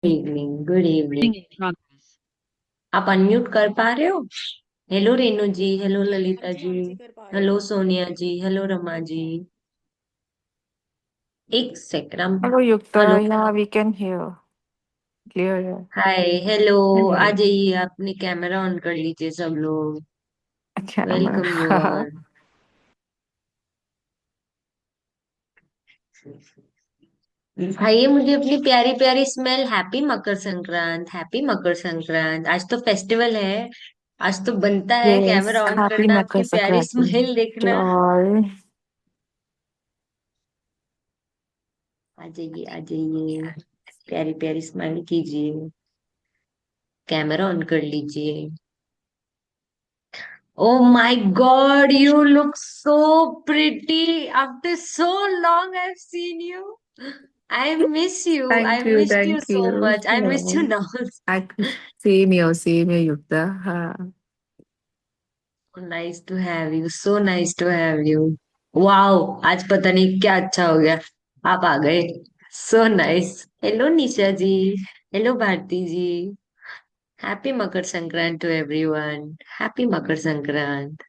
Evening, good evening. in progress. आप unmute कर पा रहे हो? हेलो रेनू जी, हेलो ललिता हाँ जी, जी कर पा रही हेलो हूँ। सोनिया जी, हेलो रमा जी। एक सेकंड हम। Hello, hello. Yukta. Yeah, we can hear clear. Hi, hello. आ Anyway, जाइए, अपने कैमरा ऑन कर लीजिए सब लोग। camera. Welcome you all. भाई मुझे अपनी प्यारी प्यारी स्मेल। हैप्पी मकर संक्रांत, हैप्पी मकर संक्रांत। आज तो फेस्टिवल है। आज तो बनता है Yes, कैमरा ऑन happy करना, Makar आपकी प्यारी Sankranti स्मेल to देखना। all. आ जाइए, आ जाइए। प्यारी प्यारी स्माइल कीजिए। कैमरा ऑन कर लीजिए। Oh my god, you look so pretty after so long. I have seen you. I miss you, I missed you Thank so you. Much. I missed you Yeah. Now. I same here, Yukta. Nice to have you, so nice to have you. Wow, आज पता नहीं क्या अच्छा हो गया, आप आ गए। So nice. Hello Nisha ji, hello Bharati ji. Happy Makar Sankranti to everyone. Happy Makar Sankranti.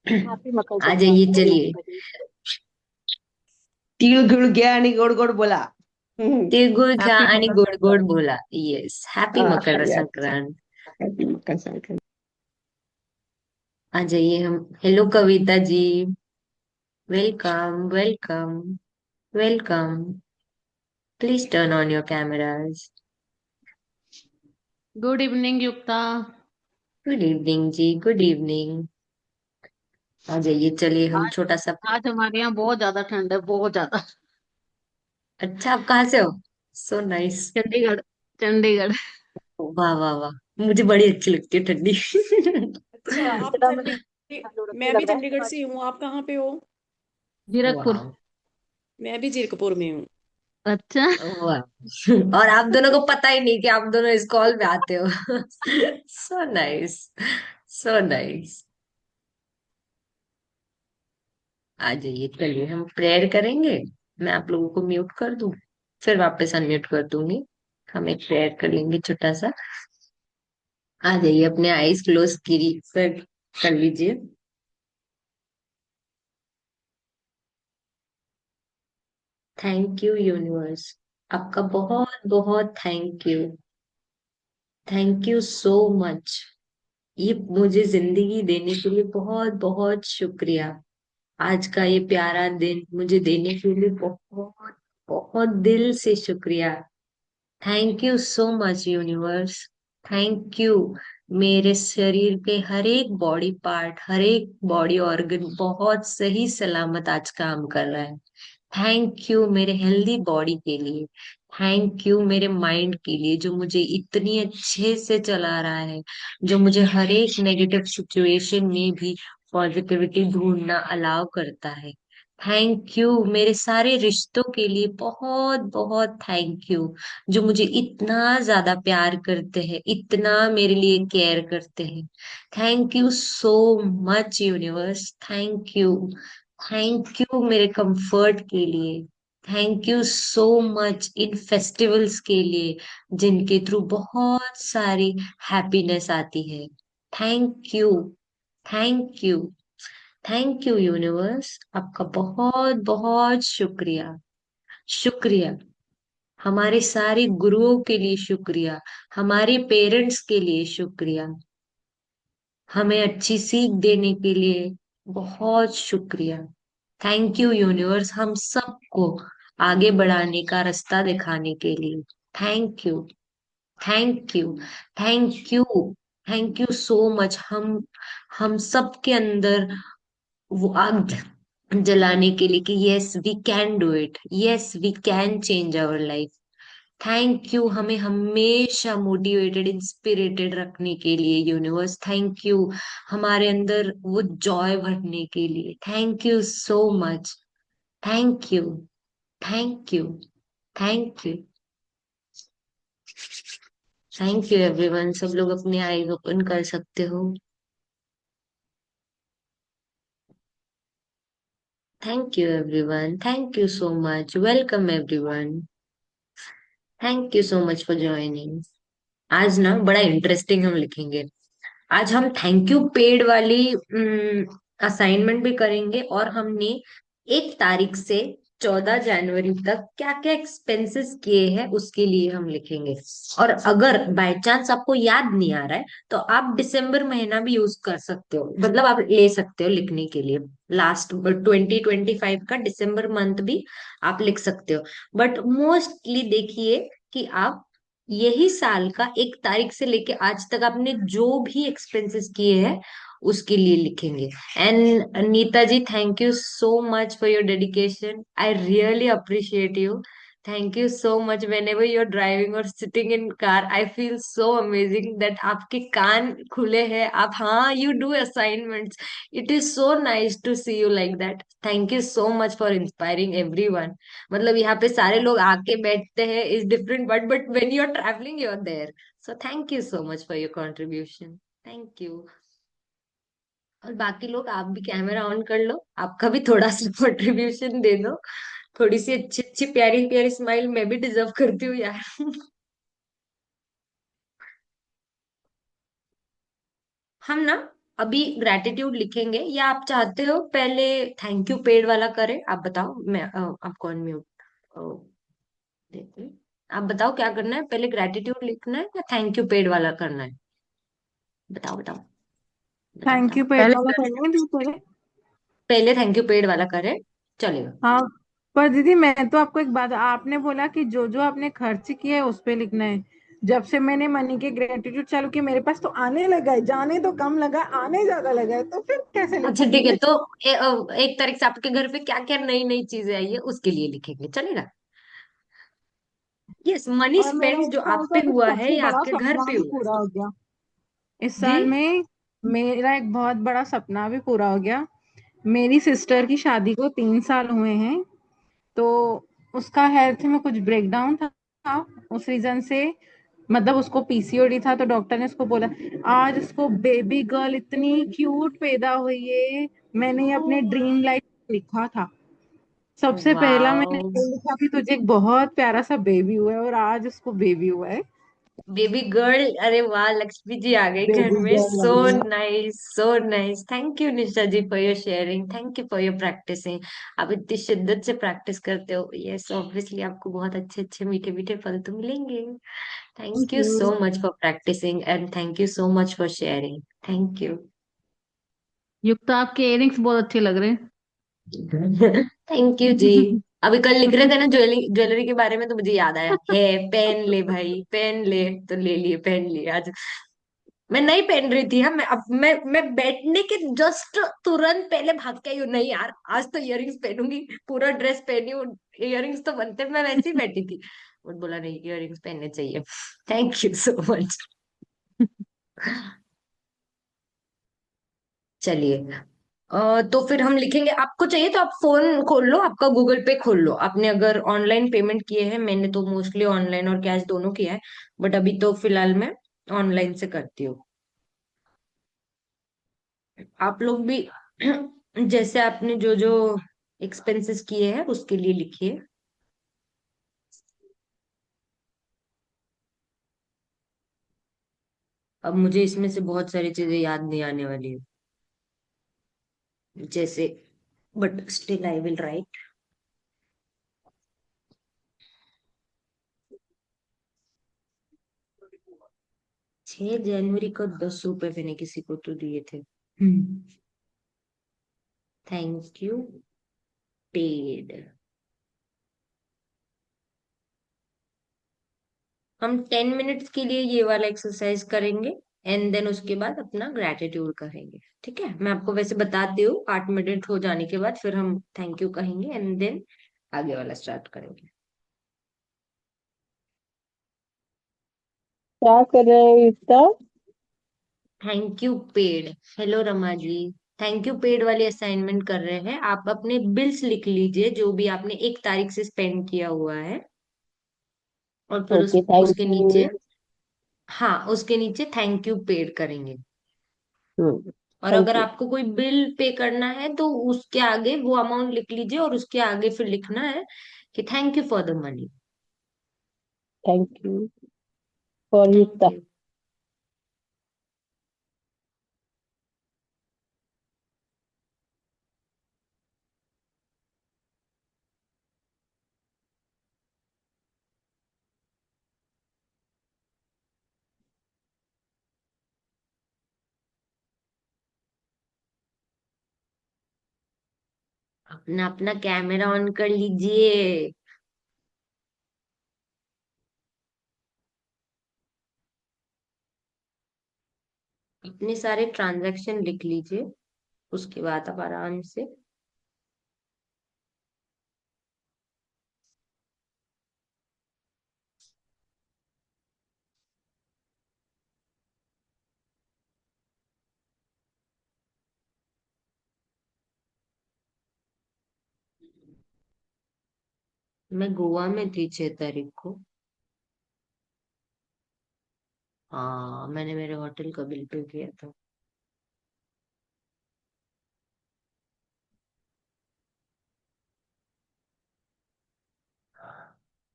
Happy Makar आ जाइए, Sankranti to चलिए। everybody. तीळ गुळ घ्या आणि गोड गोड बोला. तिळगुळ घ्या हॅपी आणि मकर गोड गोड संक्रांत. बोला. येस, हॅपी मकर अच्छा. संक्रांत। हॅपी मकर संक्रांत. आ जाइए हम। Hello Kavita ji, welcome welcome welcome. Please turn on your cameras. Good evening, Yukta. Good evening ji, good evening. आ जाइए, चलिए हम आज छोटा सा। आज हमारे यहाँ बहुत ज्यादा ठंड है, बहुत ज्यादा। अच्छा, आप कहाँ से हो? So nice. चंडीगढ़। चंडीगढ़। वाह वाह वाह, मुझे बड़ी अच्छी लगती है ठंडी। अच्छा आप इतना चंडी नहीं मैं भी लग रहा चंडीगढ़ है। से ही हूँ। आप कहाँ पे हो? जीरकपुर। वाह मैं भी जीरकपुर में हूँ। अच्छा। वाह। और आप दोनों को पता ही नहीं कि आप दोनों इस कॉल में आते हो। So nice, so nice. आ जाइए, चलिए हम प्रेयर करेंगे। मैं आप लोगों को म्यूट कर दूं, फिर वापस अनम्यूट कर दूंगी। हम एक प्रेयर कर लेंगे छोटा सा। आ जाइए, अपने आईज क्लोज कर लीजिए। थैंक यू यूनिवर्स, आपका बहुत बहुत thank you. Thank you so much. ये मुझे जिंदगी देने के लिए बहुत बहुत शुक्रिया। आज का ये प्यारा दिन मुझे देने के लिए बहुत बहुत दिल से शुक्रिया। Thank you so much universe. Thank you. मेरे शरीर के हर एक बॉडी पार्ट, हर एक बॉडी ऑर्गन बहुत सही सलामत आज काम कर रहा है। थैंक यू मेरे हेल्दी बॉडी के लिए। थैंक यू मेरे माइंड के लिए जो मुझे इतनी अच्छे से चला रहा है, जो मुझे हर एक नेगेटिव सिचुएशन में भी पॉजिटिविटी ढूंढना अलाउ करता है। थैंक यू मेरे सारे रिश्तों के लिए, बहुत बहुत थैंक यू, जो मुझे इतना ज्यादा प्यार करते हैं, इतना मेरे लिए केयर करते हैं। Thank you so much universe. Thank you. Thank you मेरे कंफर्ट के लिए। Thank you so much in festivals के लिए, जिनके थ्रू बहुत सारी हैप्पीनेस आती है। Thank you. Thank you. Thank you universe, आपका बहुत बहुत शुक्रिया। शुक्रिया। हमारे सारे गुरुओं के लिए शुक्रिया। हमारे पेरेंट्स के लिए शुक्रिया। हमें अच्छी सीख देने के लिए बहुत शुक्रिया। थैंक यू यूनिवर्स, हम सबको आगे बढ़ाने का रास्ता दिखाने के लिए। Thank you. Thank you. Thank you. Thank you so much. हम सबके अंदर वो आग जलाने के लिए कि yes we can do it, yes we can change our life. Thank you हमें हमेशा मोटिवेटेड इंस्पिरेटेड रखने के लिए यूनिवर्स। थैंक यू हमारे अंदर वो जॉय भरने के लिए। Thank you so much. Thank you. Thank you. Thank you. Thank you everyone. सब लोग अपने आईज ओपन कर सकते हो। Thank you everyone, thank you so much, welcome everyone. Thank you so much for joining. आज ना बड़ा इंटरेस्टिंग हम लिखेंगे। आज हम थैंक यू पेड वाली असाइनमेंट भी करेंगे, और हमने 1 तारीख से 14 जनवरी तक क्या क्या एक्सपेंसेस किए हैं उसके लिए हम लिखेंगे। और अगर बाय चांस आपको याद नहीं आ रहा है तो आप दिसंबर महीना भी यूज कर सकते हो, मतलब आप ले सकते हो लिखने के लिए। लास्ट 2025 का दिसंबर मंथ भी आप लिख सकते हो। बट मोस्टली देखिए कि आप यही साल का 1 तारीख से लेके आज तक आपने जो भी एक्सपेंसेस किए हैं उसके लिए लिखेंगे। And Neeta ji, thank you so much for your dedication. I really appreciate you. Thank you so much. Whenever you are driving और sitting in car, I feel so amazing that आपके कान खुले हैं, आप हाँ you do assignments. It is so nice to see you like that. Thank you so much for inspiring everyone. मतलब यहाँ पे सारे लोग आके बैठते हैं is different, but when you are travelling you are there. So thank you so much for your contribution. Thank you. और बाकी लोग आप भी कैमरा ऑन कर लो, आपका भी थोड़ा सा कंट्रीब्यूशन दे दो। थोड़ी सी अच्छी अच्छी प्यारी प्यारी स्माइल मैं भी डिजर्व करती हूँ यार। हम ना अभी ग्रैटिट्यूड लिखेंगे, या आप चाहते हो पहले थैंक यू पेड वाला करें? आप बताओ। मैं आपको अनम्यूट देती हूँ। आप बताओ क्या करना है, पहले ग्रैटिट्यूड लिखना है या थैंक यू पेड वाला करना है? बताओ बताओ बताओ थैंक बताओ। यू पेड पहले वाला करने दो पहले। पहले थैंक यू पेड वाला करें, चलेगा। हाँ, पर दीदी मैं तो आपको एक बात, आपने बोला कि जो जो आपने खर्च किया है उस पे लिखना है। जब से मैंने मनी के ग्रेटिट्यूड चालू किया मेरे पास तो आने लगा है, जाने तो कम लगा, आने ज्यादा लगा है, तो फिर कैसे अच्छा ठीक है, लिखूंगी? तो 1 तारीख से आपके घर पे क्या क्या नई नई चीजें आई है उसके लिए लिखेंगे, चलेगा? यस, मनी और मेरा स्पेंड इस जो साल आप का पे एक हुआ है सबसे या बड़ा आपके घर सपना पे भी हुआ पूरा हो गया इस है? जी। साल में। मेरा एक बहुत बड़ा सपना भी पूरा हो गया। मेरी सिस्टर की शादी को 3 साल हुए हैं, तो उसका हेल्थ में कुछ ब्रेकडाउन था। उस रीजन से, मतलब उसको पीसीओडी था, तो डॉक्टर ने उसको बोला आज उसको बेबी गर्ल इतनी क्यूट पैदा हुई है। मैंने ये अपने ड्रीम लाइफ लिखा था। सबसे पहला मैंने वाओ, ये लिखा कि तुझे एक बहुत प्यारा सा बेबी हुआ है, और आज उसको बेबी हुआ है। Baby girl! अरे वाह, लक्ष्मी जी आ गई घर बेबी में। गर्ल सो है। Nice, so nice. Thank you Nisha ji for your sharing, thank you for your practising. आप इतनी शिद्दत से प्रैक्टिस करते हो, यस ऑब्वियसली आपको बहुत अच्छे अच्छे मीठे मीठे फल तो मिलेंगे। Thank thank you you. So much for practising and thank you so much for sharing. Thank you. Yukta, आपके इयरिंग्स बहुत अच्छे लग रहे थैंक यू जी। हैं। अभी कल लिख रहे थे ना ज्वेलरी ज्वेलरी के बारे में, तो मुझे याद आया है, पहन ले भाई पहन ले, तो ले लिए पहन लिए आज। मैं नहीं पहन रही थी, हाँ मैं बैठने के जस्ट तुरंत पहले भाग के आई हूँ, नहीं यार आज तो इयररिंग्स पहनूंगी, पूरा ड्रेस पहनी हूँ, इयररिंग्स तो बनते, मैं वैसे ही बैठी थी। बट बोला नहीं, इयररिंग्स पहनने चाहिए। Thank you so much. चलिए, तो फिर हम लिखेंगे। आपको चाहिए तो आप फोन खोल लो, आपका गूगल पे खोल लो, आपने अगर ऑनलाइन पेमेंट किए हैं, मैंने तो मोस्टली ऑनलाइन और कैश दोनों किया है, बट अभी तो फिलहाल मैं ऑनलाइन से करती हूँ। आप लोग भी जैसे आपने जो जो एक्सपेंसेस किए हैं उसके लिए लिखिए। अब मुझे इसमें से बहुत सारी चीजें याद नहीं आने वाली है, जैसे, but still I will write. 6 जनवरी को 10 रुपए मैंने किसी को तो दिए थे। Thank you paid. हम 10 मिनट्स के लिए ये वाला एक्सरसाइज करेंगे, एंड देन उसके बाद अपना ग्रेटिट्यूड करेंगे। ठीक है, मैं आपको वैसे बताती हूँ, 8 मिनट हो जाने के बाद फिर हम थैंक यू कहेंगे, एंड देन आगे वाला स्टार्ट करेंगे। क्या कर रहे हो Yukta? Thank you paid. Hello Rama ji. Thank you paid वाली असाइनमेंट कर रहे हैं, आप अपने बिल्स लिख लीजिए जो भी आपने 1 तारीख से स्पेंड किया हुआ है, और फिर ओके, थैंक उसके नीचे, यू। हाँ उसके नीचे थैंक यू पेड करेंगे। और थैंक अगर यू। आपको कोई बिल पे करना है तो उसके आगे वो अमाउंट लिख लीजिए, और उसके आगे फिर लिखना है कि thank you for the money. Thank you for thank Yukta. You. अपना अपना कैमरा ऑन कर लीजिए। अपने सारे ट्रांजैक्शन लिख लीजिए, उसके बाद आप आराम से। मैं गोवा में थी 6 तारीख को। हाँ, मैंने मेरे होटल का बिल पे किया था।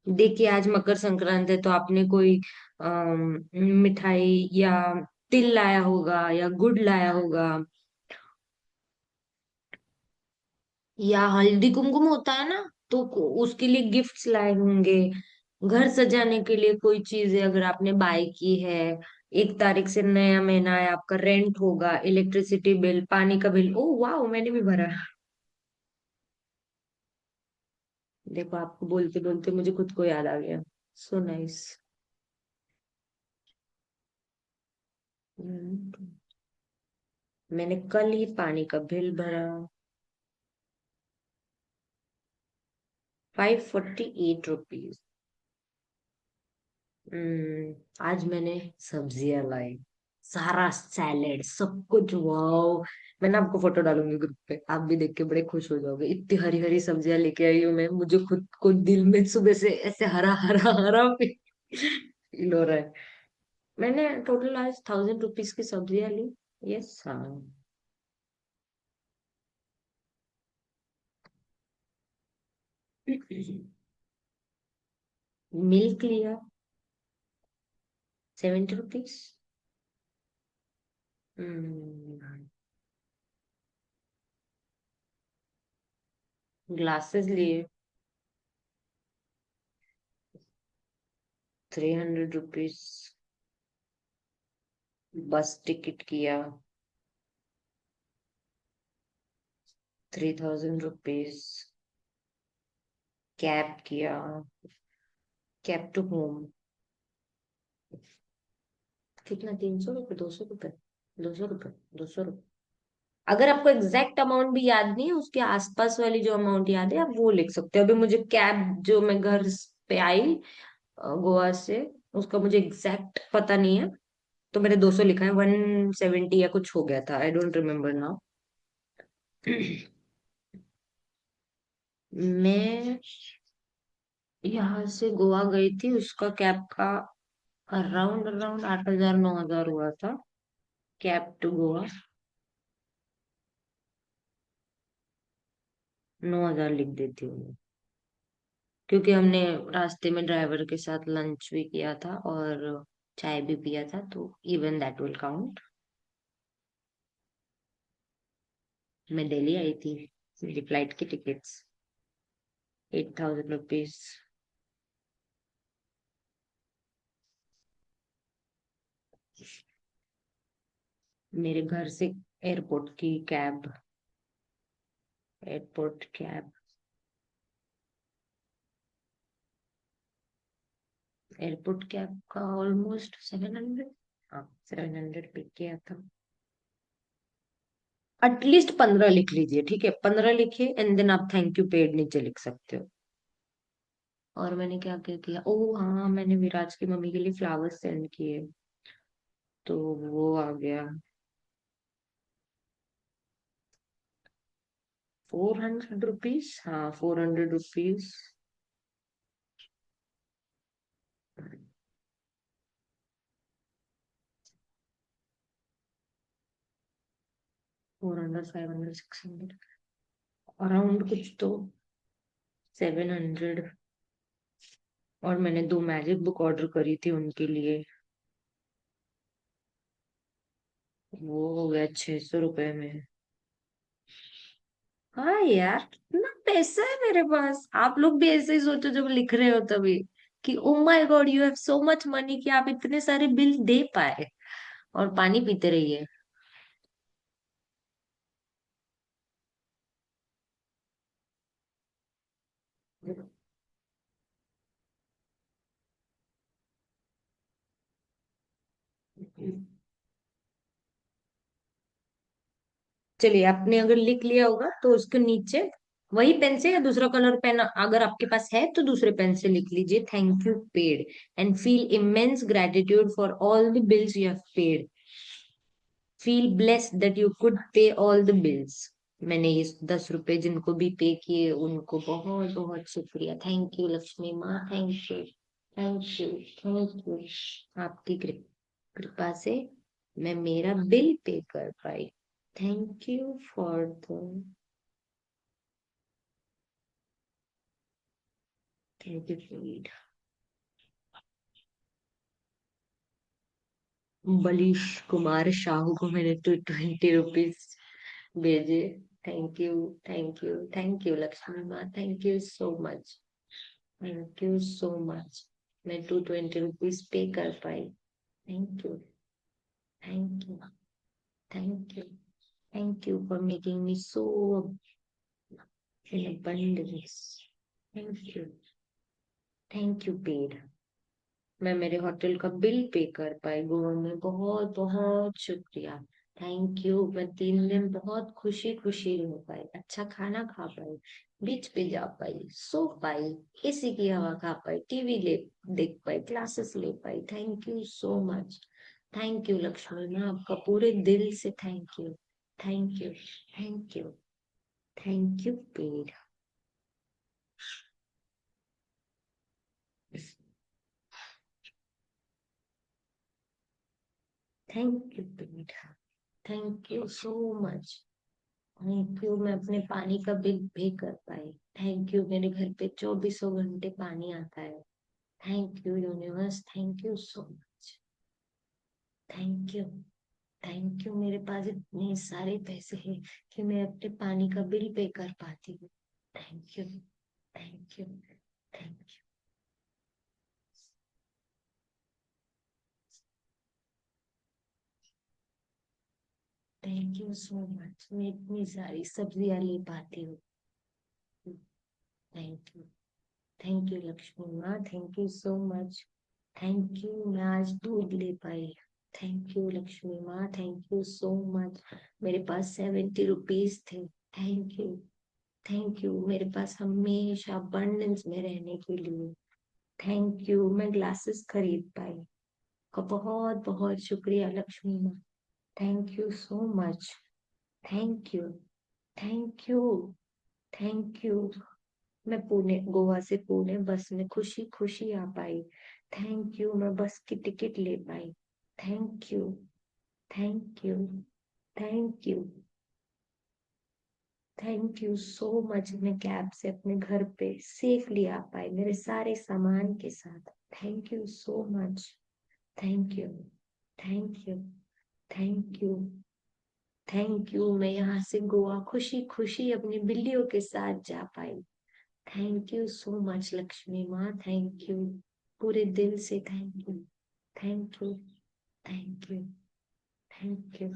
देखिए, आज मकर संक्रांति है तो आपने कोई मिठाई या तिल लाया होगा या गुड़ लाया होगा, या हल्दी कुमकुम होता है ना, तो उसके लिए गिफ्ट्स लाए होंगे। घर सजाने के लिए कोई चीज है अगर आपने बाय की है। 1 तारीख से नया महीना है, आपका रेंट होगा, इलेक्ट्रिसिटी बिल, पानी का बिल। ओ वाह, मैंने भी भरा। देखो, आपको बोलते बोलते मुझे खुद को याद आ गया। सो नाइस। मैंने कल ही पानी का बिल भरा। 548 रुपीज। आज मैंने सब्जियां लाई, सारा सैलेड, सब कुछ। वाओ, मैंने आपको फोटो डालूंगी ग्रुप पे, आप भी देख के बड़े खुश हो जाओगे। इतनी हरी हरी सब्जियां लेके आई हूँ मैं, मुझे खुद को दिल में सुबह से ऐसे हरा हरा हरा फील हो रहा है। मैंने टोटल आज 1000 रुपीज की सब्जियां ली। यस, हाँ। मिल्क लिया, 70 रुपीज। ग्लासेस लिए, 300 रुपीज। बस टिकट किया, 3000 रुपीज। कैब किया, कैब टू होम। कितना, 300 रुपये, 200 रुपये, 200 रुपये, 200 रुपये। अगर आपको एग्जैक्ट अमाउंट भी याद नहीं है, उसके आसपास वाली जो अमाउंट याद है आप वो लिख सकते हो। अभी मुझे कैब जो मैं घर पे आई गोवा से, उसका मुझे एग्जैक्ट पता नहीं है, तो मैंने 200 लिखा है। 170 या कुछ हो गया था, आई डोंट रिमेम्बर नाउ। मैं यहाँ से गोवा गई थी, उसका कैब का अराउंड अराउंड 8,000 9,000 हुआ था। कैब टू गोवा 9,000 लिख देती हूँ, क्योंकि हमने रास्ते में ड्राइवर के साथ लंच भी किया था और चाय भी पिया था, तो इवन दैट विल काउंट। मैं दिल्ली आई थी, मेरी फ्लाइट की टिकट्स 8,000 रुपीज। मेरे घर से एयरपोर्ट की cab, airport cab, airport cab का ऑलमोस्ट 700। हाँ, 700 पे किया था। एटलीस्ट 15 लिख लीजिए, ठीक है? 15 लिखिए एंड देन आप थैंक यू पेड नीचे लिख सकते हो। और मैंने क्या क्या किया, ओ हाँ, मैंने विराज की मम्मी के लिए फ्लावर्स सेंड किए, तो वो आ गया। 400 रुपीज, हाँ, 400 रुपीज। 400, 500, 600, अराउंड कुछ तो 700। और मैंने 2 मैजिक बुक ऑर्डर करी थी उनके लिए, वो हो गया 600 रुपए में। हाँ यार, कितना पैसा है मेरे पास। आप लोग भी ऐसे ही सोचो जब लिख रहे हो तभी, कि ओ my god you have so much money कि आप इतने सारे बिल दे पाए। और पानी पीते रहिए। चलिए, आपने अगर लिख लिया होगा तो उसके नीचे वही पेन से या दूसरा कलर पेन अगर आपके पास है तो दूसरे पेन से लिख लीजिए, thank you paid and feel immense gratitude for all the bills you have paid. Feel blessed that you could पे ऑल द बिल्स। मैंने ये 10 रुपए जिनको भी पे किए उनको बहुत बहुत शुक्रिया। थैंक यू लक्ष्मी माँ, thank you, thank you, thank you. आपकी कृपा से मैं मेरा बिल पे कर पाई। Thank you for the gratitude. Balish Kumar Shahu को मैंने 20 रुपीज भेजे। Thank you, thank you, thank you Lakshmi माँ, thank you so much, thank you so much. मैं 220 रुपीज पे कर पाई। Thank you, thank you, thank you, thank you for making me so in abundance। Thank you, thank you paid. मैं मेरे hotel का bill pay कर पाई गोवा में, बहुत बहुत शुक्रिया। Thank you. मैं 3 दिन बहुत खुशी खुशी रह पाई, अच्छा खाना खा पाई, बीच पे जा पाई, सो पाई, एसी की हवा खा पाई, टीवी ले देख पाई, क्लासेस ले पाई। Thank you so much. Thank you Lakshmi मैं आपका पूरे दिल से thank you, thank you, thank you, thank you paid. Thank you paid, thank you so much. Thank you मैं अपने पानी का बिल पे कर पाई। थैंक यू मेरे घर पे 2400 घंटे पानी आता है। Thank you universe, thank you so much. Thank you, thank you मेरे पास इतने सारे पैसे हैं कि मैं अपने पानी का बिल पे कर पाती हूँ। Thank you, thank you, thank you, thank you so much. मैं इतनी सारी सब्जियां ले पाती हूँ। Thank you, thank you Lakshmi माँ, thank you so much. Thank you मैं आज दूध ले पाई। थैंक यू लक्ष्मी माँ, थैंक यू सो मच। मेरे पास 70 रुपीज थे। थैंक यू, थैंक यू मेरे पास हमेशा अबंडेंस में रहने के लिए। थैंक यू मैं ग्लासेस खरीद पाई। का बहुत बहुत शुक्रिया लक्ष्मी माँ। Thank you so much. Thank you, thank you, thank you. मैं पुणे गोवा से पुणे बस में खुशी खुशी आ पाई। थैंक यू मैं बस की टिकट ले पाई। Thank you, thank you, thank you, thank you so much. मैं कैब से अपने घर पे सेफली आ पाई मेरे सारे सामान के साथ। Thank you so much. Thank you, thank you, thank you, thank you मैं यहाँ से गोवा खुशी खुशी अपनी बिल्लियों के साथ जा पाई। Thank you so much Lakshmi माँ, थैंक यू पूरे दिल से thank you, thank you, thank you, thank you,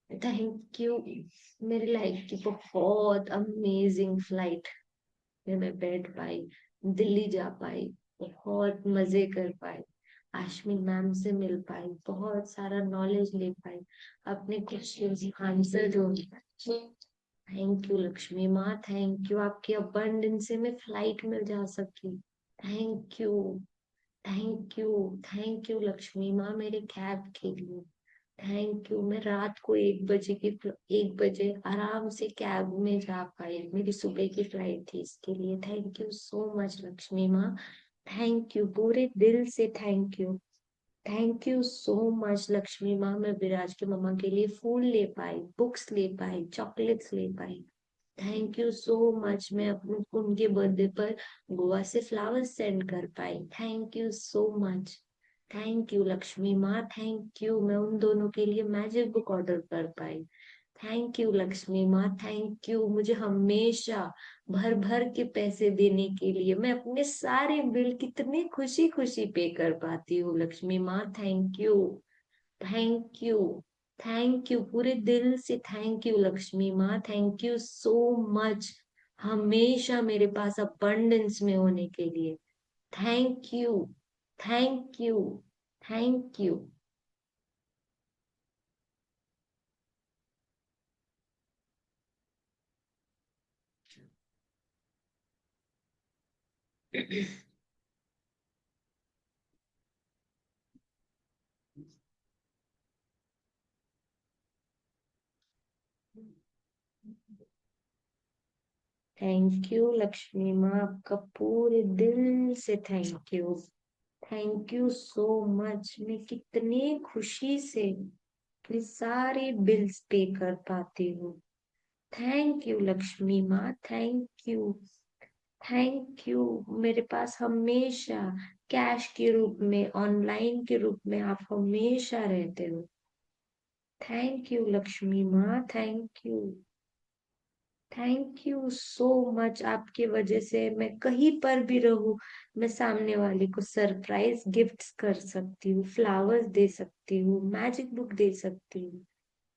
thank you. मेरी लाइफ की बहुत अमेजिंग फ्लाइट में मैं बैठ पाई, दिल्ली जा पाई, बहुत मजे कर पाई, आशमी मैम से मिल पाई, बहुत सारा नॉलेज ले पाई, अपने क्वेश्चन आंसर ढूंढ पाई। थैंक यू लक्ष्मी माँ, थैंक यू आपकी अबंडेंस से मैं फ्लाइट में जा सकी। Thank you, thank you, thank you Lakshmi माँ मेरे कैब के लिए। थैंक यू मैं रात को 1 बजे आराम से कैब में जा पाई, मेरी सुबह की फ्लाइट थी इसके लिए। Thank you so much Lakshmi माँ, थैंक यू पूरे दिल से thank you. Thank you so much Lakshmi माँ मैं विराज के मम्मा के लिए फूल ले पाई, बुक्स ले पाई, चॉकलेट्स ले पाई। Thank you so much. मैं अपने उनके बर्थडे पर गोवा से फ्लावर्स सेंड कर पाई। Thank you so much. Thank you Lakshmi माँ, थैंक यू। मैं उन दोनों के लिए मैजिक बुक ऑर्डर कर पाई। थैंक यू लक्ष्मी माँ, थैंक यू। मुझे हमेशा भर भर के पैसे देने के लिए मैं अपने सारे बिल कितनी खुशी खुशी पे कर पाती हूँ। लक्ष्मी माँ thank you, thank you, thank you. पूरे दिल से थैंक यू लक्ष्मी माँ, थैंक यू सो मच। हमेशा मेरे पास अबंडेंस में होने के लिए thank you, thank you, thank you. Thank you Lakshmi माँ, आपका पूरे दिल से thank you. Thank you so much. मैं कितनी खुशी से अपने सारे बिल्स पे कर पाती हूँ। थैंक यू लक्ष्मी माँ, थैंक यू, थैंक यू। मेरे पास हमेशा कैश के रूप में, ऑनलाइन के रूप में आप हमेशा रहते हो। थैंक यू लक्ष्मी माँ, thank you, thank you so much. आपकी वजह से मैं कहीं पर भी रहूं, मैं सामने वाले को सरप्राइज गिफ्ट्स कर सकती हूँ, फ्लावर्स दे सकती हूँ, मैजिक बुक दे सकती हूँ।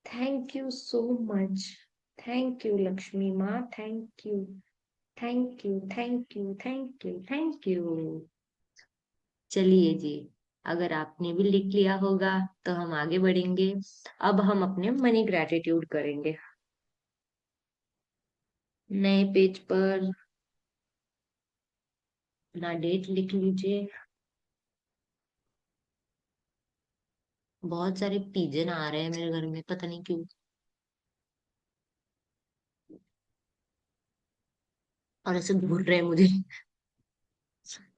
Thank you so much. Thank you Lakshmi माँ, thank you, thank you, thank you, thank you, thank you. चलिए जी, अगर आपने भी लिख लिया होगा तो हम आगे बढ़ेंगे। अब हम अपने मनी ग्रेटिट्यूड करेंगे। नए पेज पर अपना डेट लिख लीजिए। बहुत सारे पिजन आ रहे हैं मेरे घर में, पता नहीं क्यों, और ऐसे घूर रहे हैं मुझे।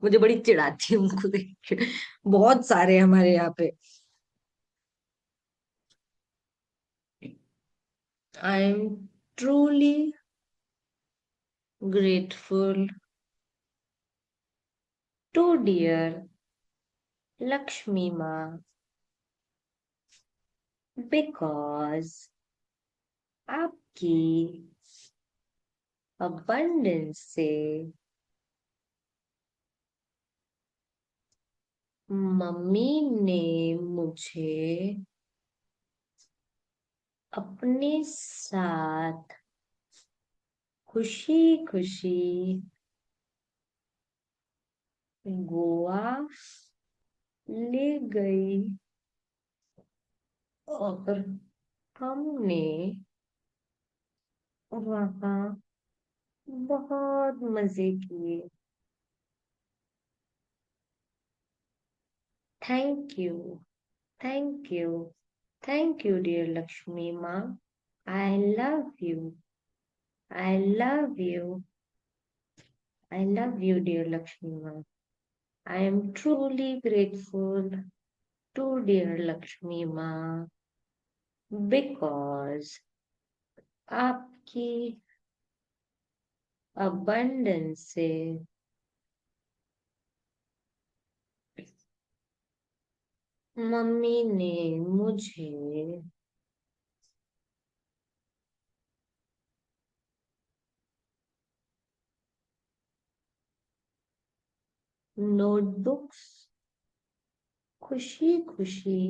मुझे बड़ी चिढ़ाती है उनको देख के। बहुत सारे हैं हमारे यहाँ पे। I am truly grateful to dear Lakshmi माँ बिकॉज आपकी abundance से मम्मी ने मुझे अपने साथ खुशी खुशी गोवा ले गई और हमने वहाँ बहुत मजे किए। Thank you, thank you, thank you dear Lakshmi माँ। I love you, I love you, I love you dear Lakshmi माँ। I am truly grateful to dear Lakshmi Ma because आपकी abundance से मम्मी ने मुझे नोटबुक्स खुशी खुशी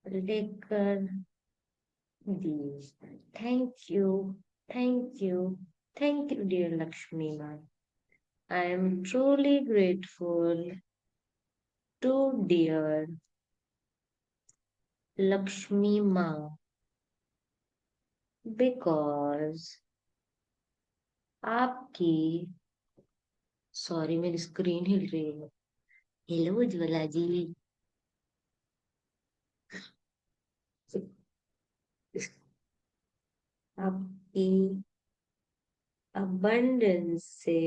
लेकर दी। Thank you, thank you, thank you dear Lakshmi माँ। I am truly grateful to dear Lakshmi Ma because आपकी, सॉरी मेरी स्क्रीन हिल रही है। हेलो उज्ज्वला जी। आपकी अबंडेंस से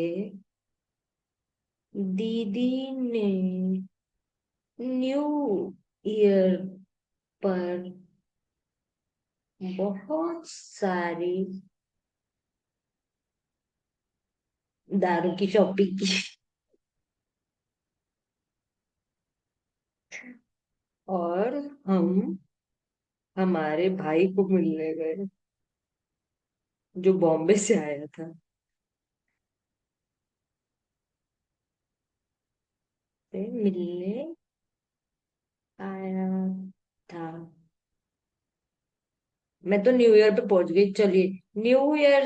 दीदी ने न्यू ईयर पर बहुत सारी दारू की शॉपिंग की और हम हमारे भाई को मिलने गए जो बॉम्बे से आया था। से मिलने आया था। मैं तो न्यू ईयर पे पहुंच गई। चलिए, न्यू ईयर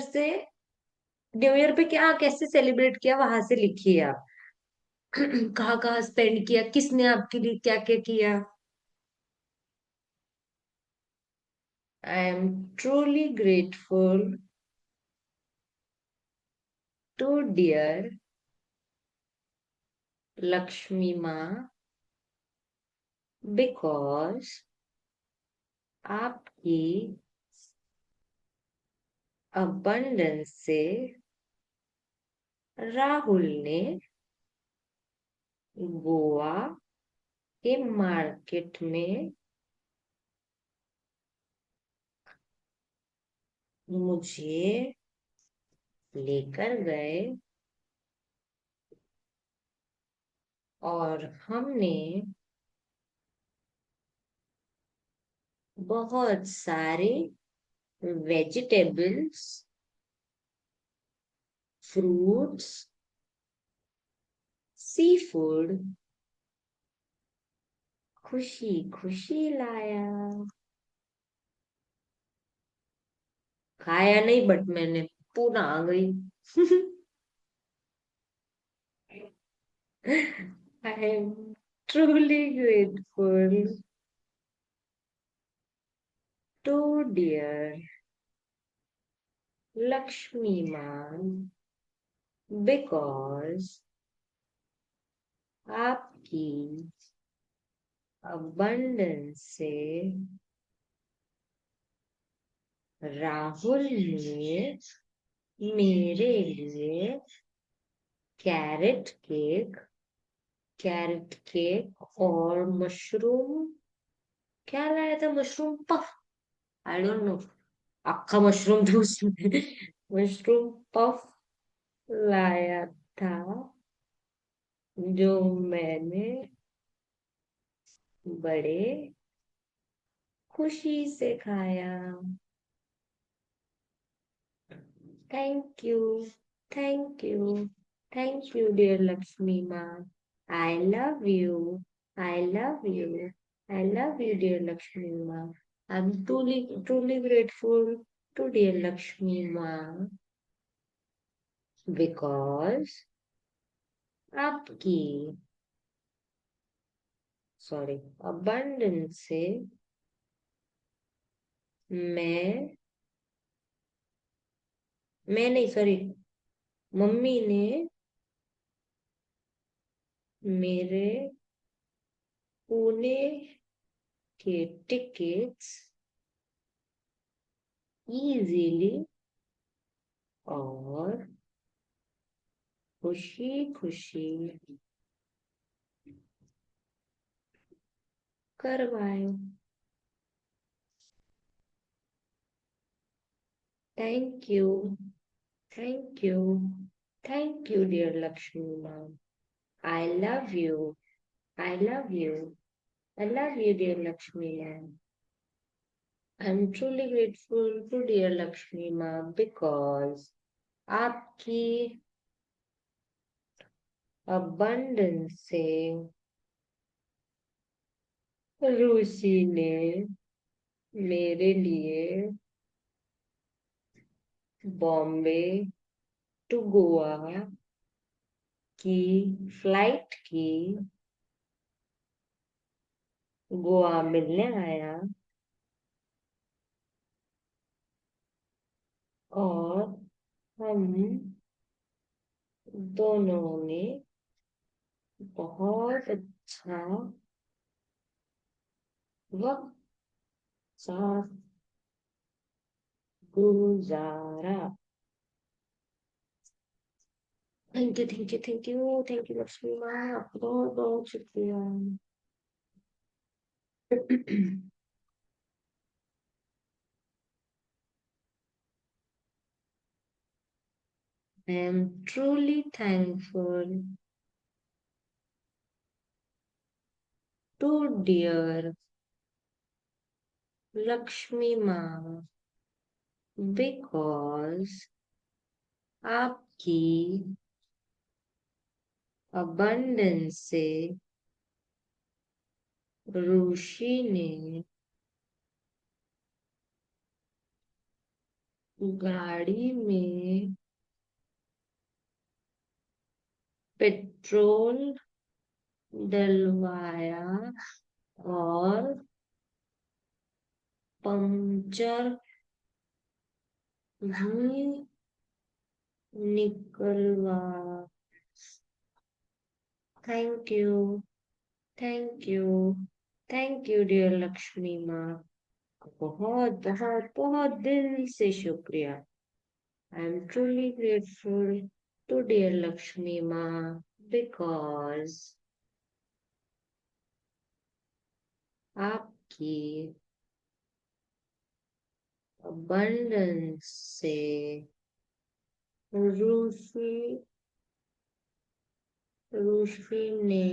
पे क्या कैसे सेलिब्रेट किया वहां से लिखिए आप। कहाँ कहाँ स्पेंड किया, किसने आपके लिए क्या क्या किया। I am truly grateful to dear Lakshmi माँ बिकॉज आपकी अबंडेंस से राहुल ने गोवा के मार्केट में मुझे लेकर गए और हमने बहुत सारे वेजिटेबल्स, फ्रूट्स, सी फूड खुशी खुशी लाया। खाया नहीं बट मैंने पूरा आ गई। I am truly grateful to dear Lakshmi मान बिकॉज आपकी अबंडेंस से राहुल ने मेरे लिए कैरेट केक और मशरूम, क्या लाया था, mushroom puff, I don't know, अक्खा मशरूम था उसमें। मशरूम पफ लाया था जो मैंने बड़े खुशी से खाया। Thank you, thank you, thank you dear Lakshmi माँ। I love you, I love you, I love you dear Lakshmi माँ। I am truly grateful to dear Lakshmi Ma because आपकी abundance से मैं नहीं, मम्मी ने मेरे पुणे के टिकट्स इजीली और खुशी खुशी करवाए। Thank you, thank you, thank you dear Lakshmi ma'am. I love you, I love you, I love you dear Lakshmi ma'am. I am truly grateful to dear Lakshmi ma'am because आपकी अबंडेंस से रूसी ने मेरे लिए बॉम्बे टू गोवा की फ्लाइट की, गोवा मिलने आया और हम दोनों ने बहुत अच्छा वक्त साथ गुजारा। Thank you, thank you, thank you, thank you Lakshmi माँ, आपका बहुत बहुत शुक्रिया। I am truly thankful to dear Lakshmi Ma because आपकी abundance से ऋषि ने गाड़ी में पेट्रोल डलवाया और पंचर भी निकलवा। Thank you, thank you, thank you dear Lakshmi माँ। बहुत बहुत बहुत दिल से शुक्रिया। I am truly grateful to dear Lakshmi माँ बिकॉज आपकी abundance से ऋषि ऋषि ने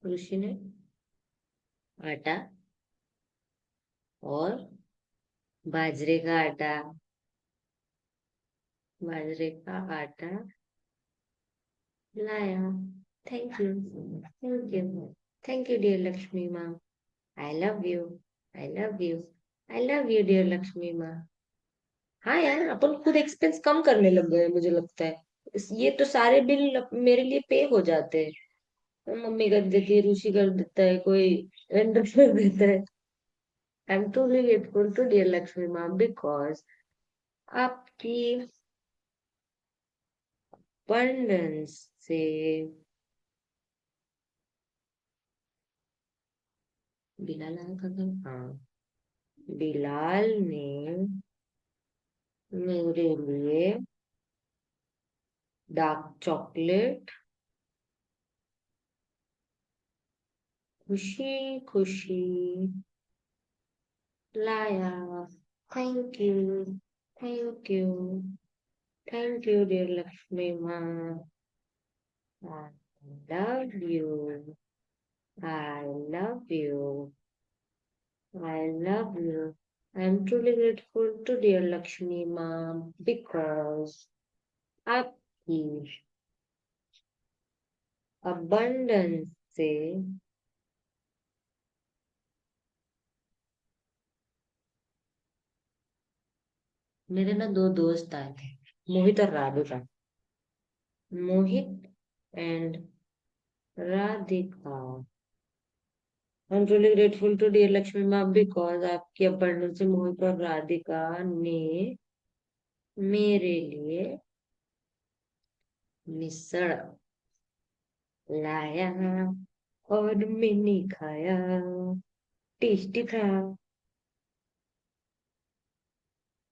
ऋषि ने आटा और बाजरे का आटा लाया। Thank you, thank you, thank you dear Lakshmi माँ। I love you, I love you, I love you dear Lakshmi माँ। हाँ यार, अपन खुद एक्सपेंस कम करने लग गए मुझे लगता है। ये तो सारे बिल मेरे लिए पे हो जाते हैं। मम्मी कर देती है, ऋषि कर देता है, कोई वेंडर कर देता है। I am truly grateful to dear Lakshmi माँ बिकॉज आपकी abundance से बिलाल आया था क्या? हाँ, बिलाल ने मेरे लिए डार्क चॉकलेट खुशी खुशी लाया। Thank you, thank you, thank you dear Lakshmi माँ। I love you, I love you, I love you. I am truly grateful to dear Lakshmi Mom because आपकी abundance से मेरे ना दो दोस्त आए थे, मोहित और Radhika. Mohit and Radhika. I am truly grateful to dear Lakshmi Mom because आपकी abundance से मोहित और राधिका ने मेरे लिए मिसळ लाया और मैंने खाया। टेस्टी था,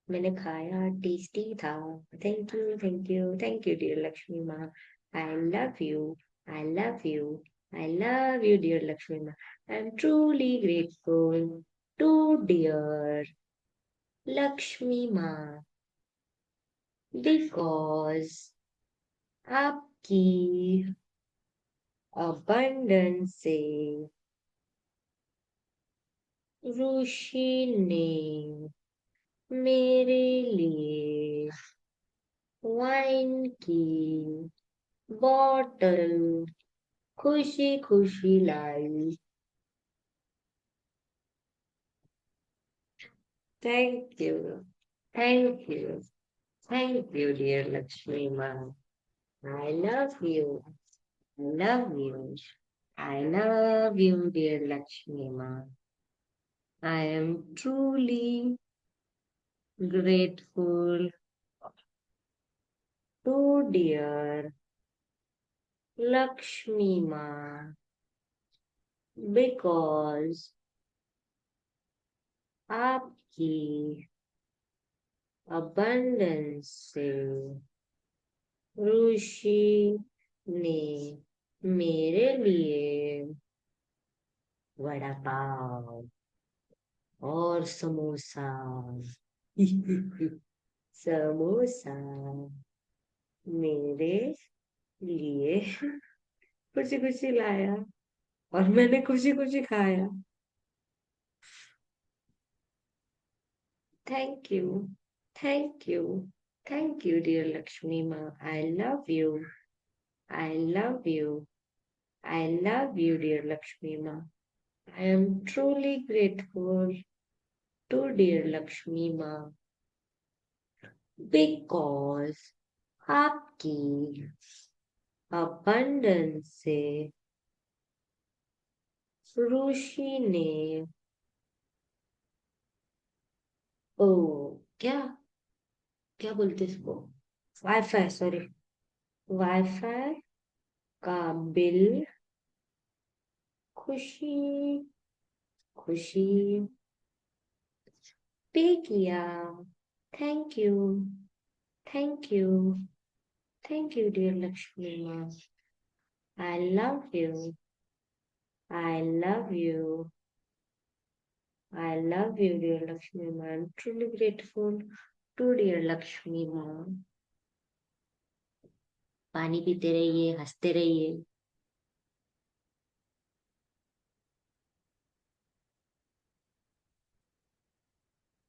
मैंने खाया, टेस्टी था। Thank you, thank you, thank you dear Lakshmi माँ। I love you, I love you, I love you dear Lakshmi माँ। I am truly grateful to dear Lakshmi माँ बिकॉज आपकी abundance से ऋषि ने मेरे लिए वाइन की बॉटल खुशी खुशी लाई। Thank you, thank you, thank you dear Lakshmi माँ। I love you, I love you, I love you dear Lakshmi माँ। I am truly grateful to dear Lakshmi Ma because आपकी abundance से ऋषि ने मेरे लिए वड़ा पाव और समोसा समोसा मेरे लिए खुशी खुशी लाया और मैंने खुशी खुशी खाया। Thank you, thank you, thank you dear Lakshmi माँ। I love you, I love you, I love you, dear Lakshmi Ma. I am truly grateful to dear Lakshmi Ma because आपकी abundance से ऋषि ने ओ क्या क्या बोलते इसको, वाईफाई, सॉरी, वाईफाई का bill खुशी खुशी पे किया। Thank you, thank you, thank you dear Lakshmi माँ। I love you, I love you, I love you dear Lakshmi माँ। I am truly grateful to dear Lakshmi माँ। पानी पीते रहिए, हंसते रहिए।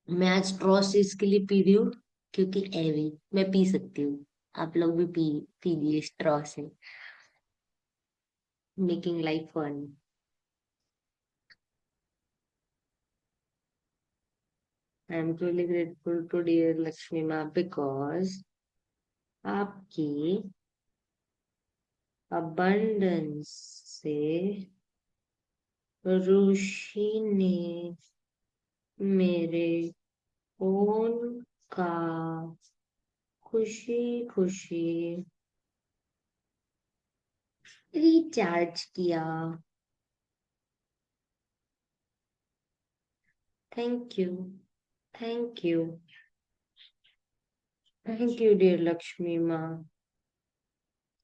मैं आज स्ट्रॉ से इसके लिए पी रही हूँ क्योंकि एवी मैं पी सकती हूँ। आप लोग भी पी पीजिए स्ट्रॉ से, making life fun. I am truly grateful to dear Lakshmi माँ बिकॉज आपकी अबंडेंस से ऋषि ने मेरे फोन का खुशी खुशी रिचार्ज किया। Thank you, thank you, thank you dear Lakshmi माँ।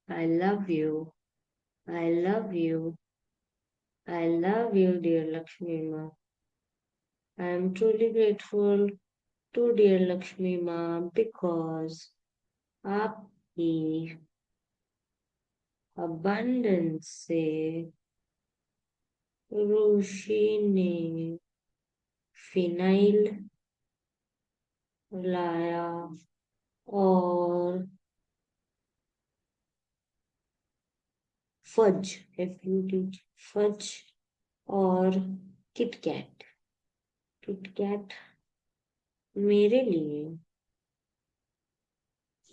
I love you, I love you, I love you dear Lakshmi माँ। I am truly grateful to dear Lakshmi माँ बिकॉज आपकी abundance से ऋषि ने फिनाइल लाया और फज, फज और किटकैट, किटकैट मेरे लिए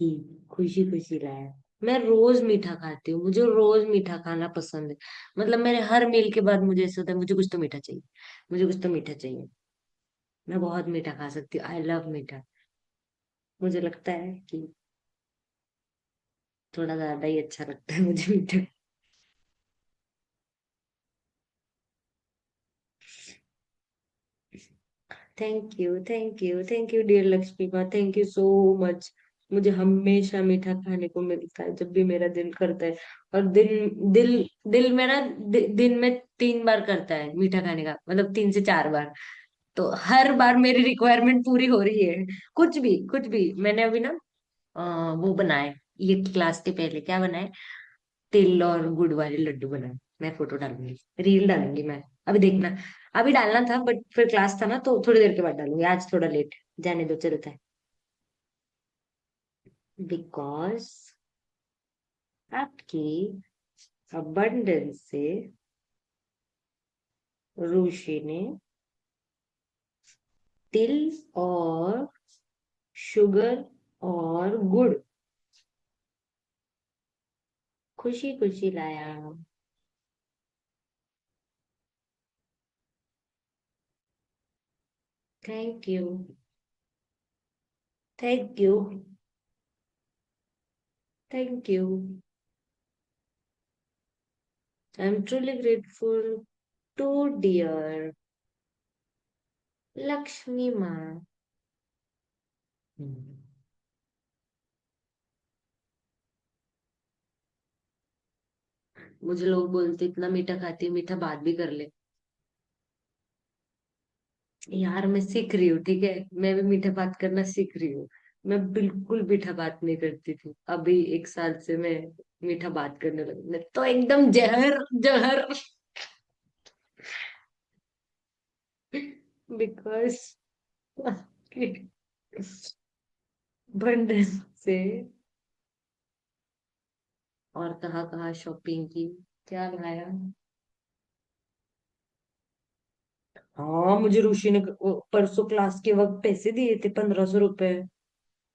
ही खुशी खुशी लाया। मैं रोज मीठा खाती हूँ, मुझे रोज मीठा खाना पसंद है। मतलब मेरे हर मील के बाद मुझे ऐसा होता है मुझे कुछ तो मीठा चाहिए, मुझे कुछ तो मीठा चाहिए। मैं बहुत मीठा खा सकती हूँ, आई लव मीठा। मुझे लगता है कि थोड़ा ज्यादा ही अच्छा लगता है मुझे मीठा। Thank you, thank you, thank you dear Lakshmi माँ, थैंक यू सो मच। मुझे हमेशा मीठा खाने को मिलता है जब भी मेरा दिल करता है। और दिल मेरा दिन में 3 बार करता है मीठा खाने का, मतलब 3 से 4 बार। तो हर बार मेरी रिक्वायरमेंट पूरी हो रही है। कुछ भी मैंने अभी ना वो बनाए, ये क्लास के पहले क्या बनाए, तिल और गुड़ वाले लड्डू बनाए। मैं फोटो डालूंगी, रील डालूंगी मैं, अभी देखना। अभी डालना था बट फिर क्लास था ना तो थोड़ी देर के बाद डालूंगी, आज थोड़ा लेट, जाने दो चलता है। बिकॉज आपकी अबंडेंस से ऋषि ने तिल और शुगर और गुड़ खुशी खुशी लाया। Thank you, thank you, thank you. I am truly grateful to dear Lakshmi माँ। मुझे लोग बोलते इतना मीठा खाती है, मीठा बात भी कर ले। यार मैं सीख रही हूँ, ठीक है, मैं भी मीठा बात करना सीख रही हूँ। मैं बिल्कुल मीठा बात नहीं करती थी, अभी 1 साल से मैं मीठा बात करने लगी, मैं तो एकदम जहर जहर। बिकॉज बंधन से। और कहाँ कहाँ शॉपिंग की, क्या लाया। हाँ, मुझे ऋषि ने परसों क्लास के वक्त पैसे दिए थे, 1500 रुपए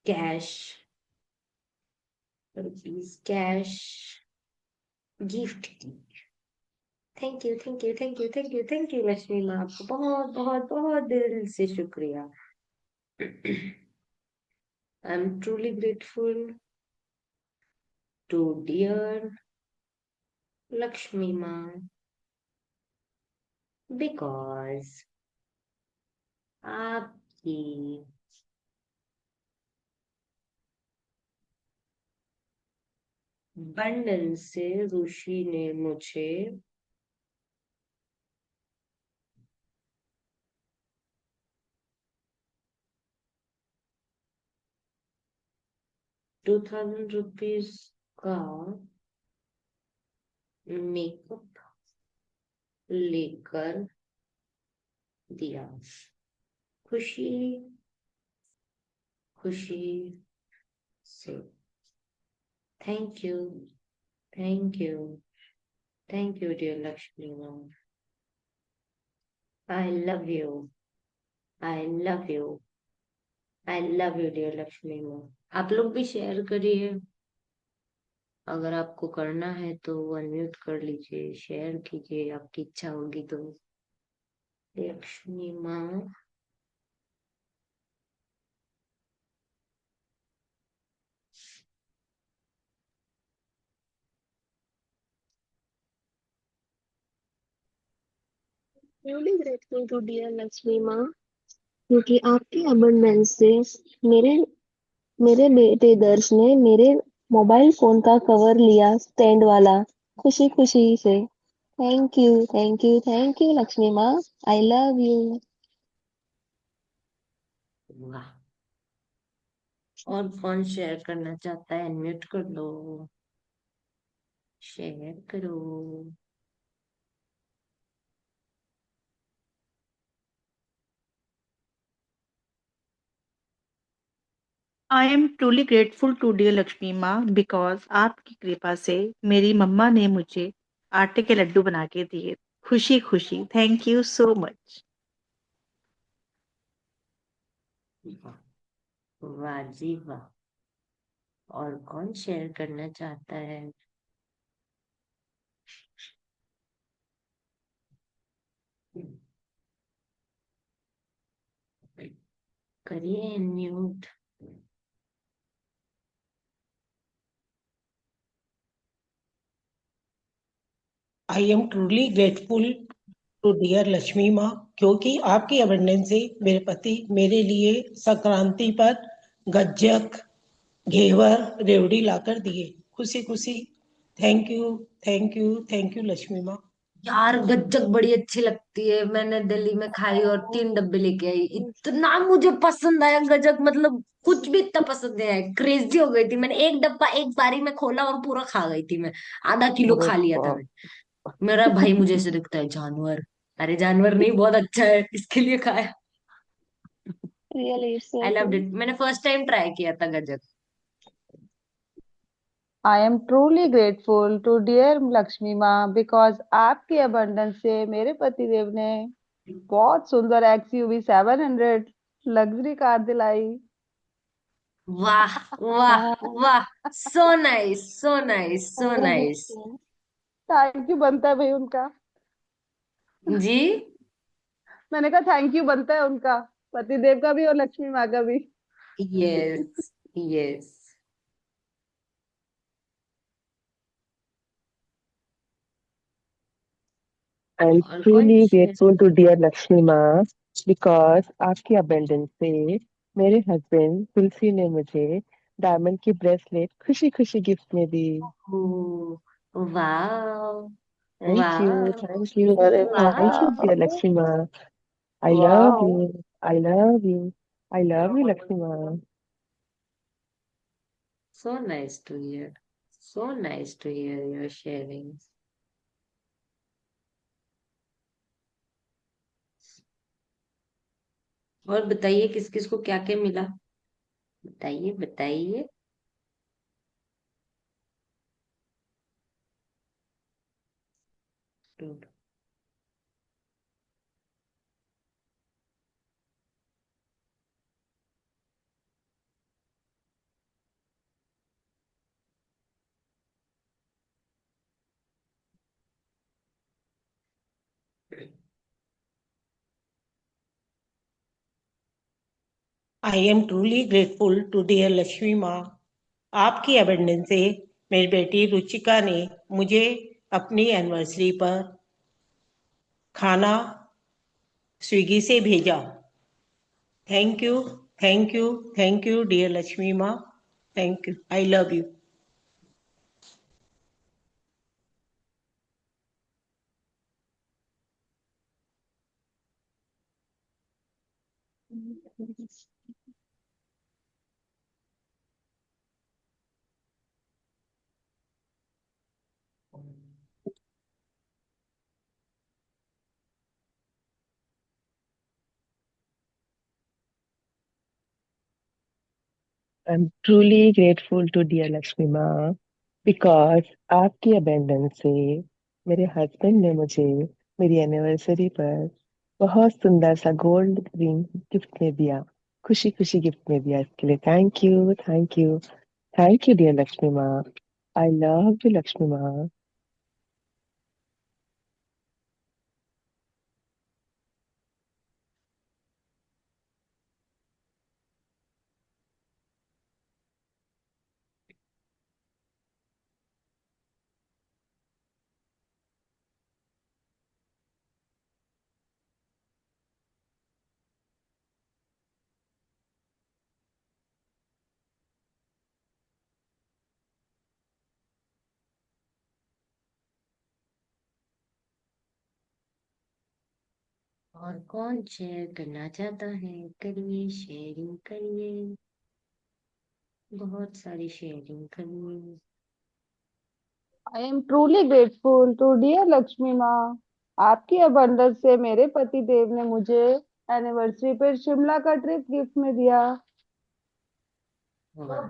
कैश, रुपीज कैश गिफ्ट की। Thank you thank you thank you thank you thank you Lakshmi माँ, आपको बहुत बहुत बहुत दिल से शुक्रिया। I am truly grateful to dear Lakshmi माँ, बिकॉज आपकी बंडल से ऋषि ने मुझे ₹2000 का मेकअप लेकर दिया। खुशी खुशी से। Thank you thank you thank you dear Lakshmi ma'am, I love you I love you I love you dear Lakshmi ma'am. आप लोग भी शेयर करिए, अगर आपको करना है तो अनम्यूट कर लीजिए, शेयर कीजिए, आपकी इच्छा होगी तो। लक्ष्मी माँ, Truly grateful to dear Lakshmi माँ, क्योंकि आपकी अबंडेंस से मेरे मेरे बेटे दर्श ने मेरे मोबाइल फोन का कवर लिया, स्टैंड वाला, खुशी खुशी से। Thank you thank you thank you Lakshmi माँ, आई लव यू। वाह। और कौन शेयर करना चाहता है, अनम्यूट कर लो, शेयर करो। I am truly grateful to dear Lakshmi माँ बिकॉज आपकी कृपा से मेरी मम्मा ने मुझे आटे के लड्डू बना के दिए। खुशी खुशी, थैंक यू सो मच। वाह जी वाह। और कौन शेयर करना चाहता है। करिए unmute. I am truly grateful to dear Lakshmi माँ, क्योंकि आपकी अबंडेंस से मेरे पति मेरे लिए संक्रांति पर गज्जक घेवर रेवड़ी लाकर दिए। खुशी खुशी, thank you thank you thank you Lakshmi माँ। यार गज्जक बड़ी अच्छी लगती है, मैंने दिल्ली में खाई और 3 डब्बे लेके आई, इतना मुझे पसंद आया गजक, मतलब कुछ भी इतना पसंद नहीं आया, क्रेजी हो गई थी। मैंने एक डब्बा एक बारी में खोला और पूरा खा गई थी मैं, आधा किलो अरे खा लिया था बाप। मैंने। मेरा भाई मुझे ऐसे दिखता है जानवर, अरे जानवर नहीं, बहुत अच्छा है, इसके लिए खाया। Really it's so I loved good. It, मैंने फर्स्ट टाइम ट्राई किया था गजक। I am truly grateful to dear Lakshmi माँ बिकॉज आपकी अबंडेंस से मेरे पतिदेव ने बहुत सुंदर XUV 700 लग्जरी कार दिलाई। वाह वाह वाह, so nice so nice so nice. Thank you बनता है भाई उनका। जी। मैंने कहा थैंक यू बनता है उनका, पतिदेव का भी और लक्ष्मी माँ का भी। Yes yes. आई एम और कौन truly share. Grateful to dear Lakshmi माँ, बिकॉज आपकी अबंडेंस से मेरे हस्बैंड तुलसी ने मुझे डायमंड की ब्रेसलेट खुशी खुशी गिफ्ट में दी। वाह वाह थैंक यू अरे थैंक यू डियर वाह लक्ष्मी माँ, आई लव वाह। You I love you I love you Lakshmi माँ। So nice to hear. So nice to hear your sharing. और बताइए किस किस को क्या क्या मिला। बताइए बताइए। I am truly grateful to dear Lakshmi माँ। आपकी अबंडेंस से मेरी बेटी रुचिका ने मुझे अपनी एनिवर्सरी पर खाना स्विगी से भेजा। Thank you, thank you, thank you dear Lakshmi माँ। Thank you, I love you. I'm truly grateful to dear Lakshmi माँ because आपकी अबेंडेंस से मेरे हस्बैंड ने मुझे मेरी एनिवर्सरी पर बहुत सुंदर सा गोल्ड रिंग गिफ्ट में दिया। खुशी खुशी गिफ्ट में दिया। इसके लिए thank you, thank you, thank you dear Lakshmi माँ। आई लव यू लक्ष्मी माँ। और कौन शेयर करना चाहता है, करिए, शेयरिंग करिए, बहुत सारी शेयरिंग करिए। I am truly grateful to dear Lakshmi माँ। आपकी अबंडस से मेरे पति देव ने मुझे एनिवर्सरी पर शिमला का ट्रिप गिफ्ट में दिया। वाह,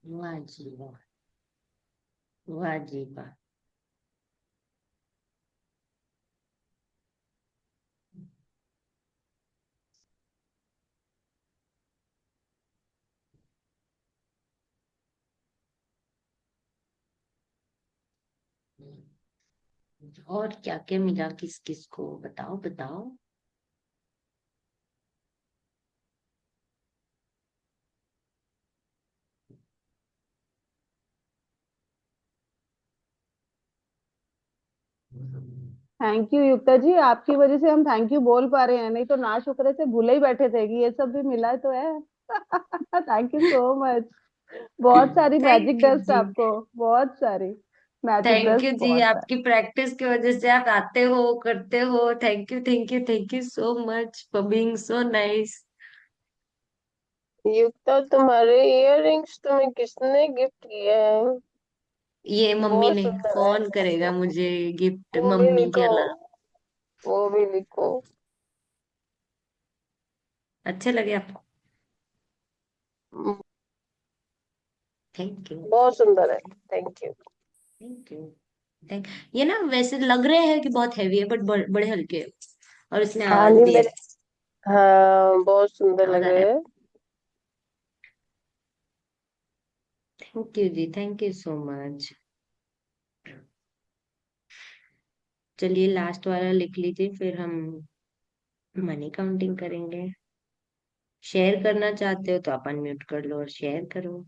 वाह जी वाह, वाह जी वाह। और क्या क्या मिला किस किस को, बताओ बताओ। थैंक यू युक्ता जी, आपकी वजह से हम थैंक यू बोल पा रहे हैं, नहीं तो ना शुक्र से भूले ही बैठे थे कि ये सब भी मिला तो है। Thank you so much. बहुत सारी मैजिक थैंक यू डस्ट जी। आपको, बहुत सारी मैजिक थैंक डस्ट, यू जी, बहुत सारी। आपकी प्रैक्टिस की वजह से आप आते हो, करते हो। Thank you, thank you, thank you so much for being so nice. Yukta, तुम्हारे इयररिंग्स तुम्हें किसने गिफ्ट किया है? ये मम्मी बहुत ने। सुंदर है। कौन करेगा मुझे गिफ्ट वो भी मम्मी के लिखो, अलावा। वो भी लिखो। अच्छे लगे आपको? म, थैंक यू, बहुत सुंदर है। Thank you. Thank you, thank. ये ना वैसे लग रहे हैं कि बहुत हैवी है, बट बड़े हल्के हैं। और इसमें हाँ, आवाज नहीं भी है। मेरे, हाँ बहुत सुंदर आवाज लग आ रहा रहे है। हैं। Thank you ji, thank you so much. चलिए लास्ट वाला लिख लीजिए, फिर हम मनी काउंटिंग करेंगे। शेयर करना चाहते हो तो आप अनम्यूट कर लो और शेयर करो।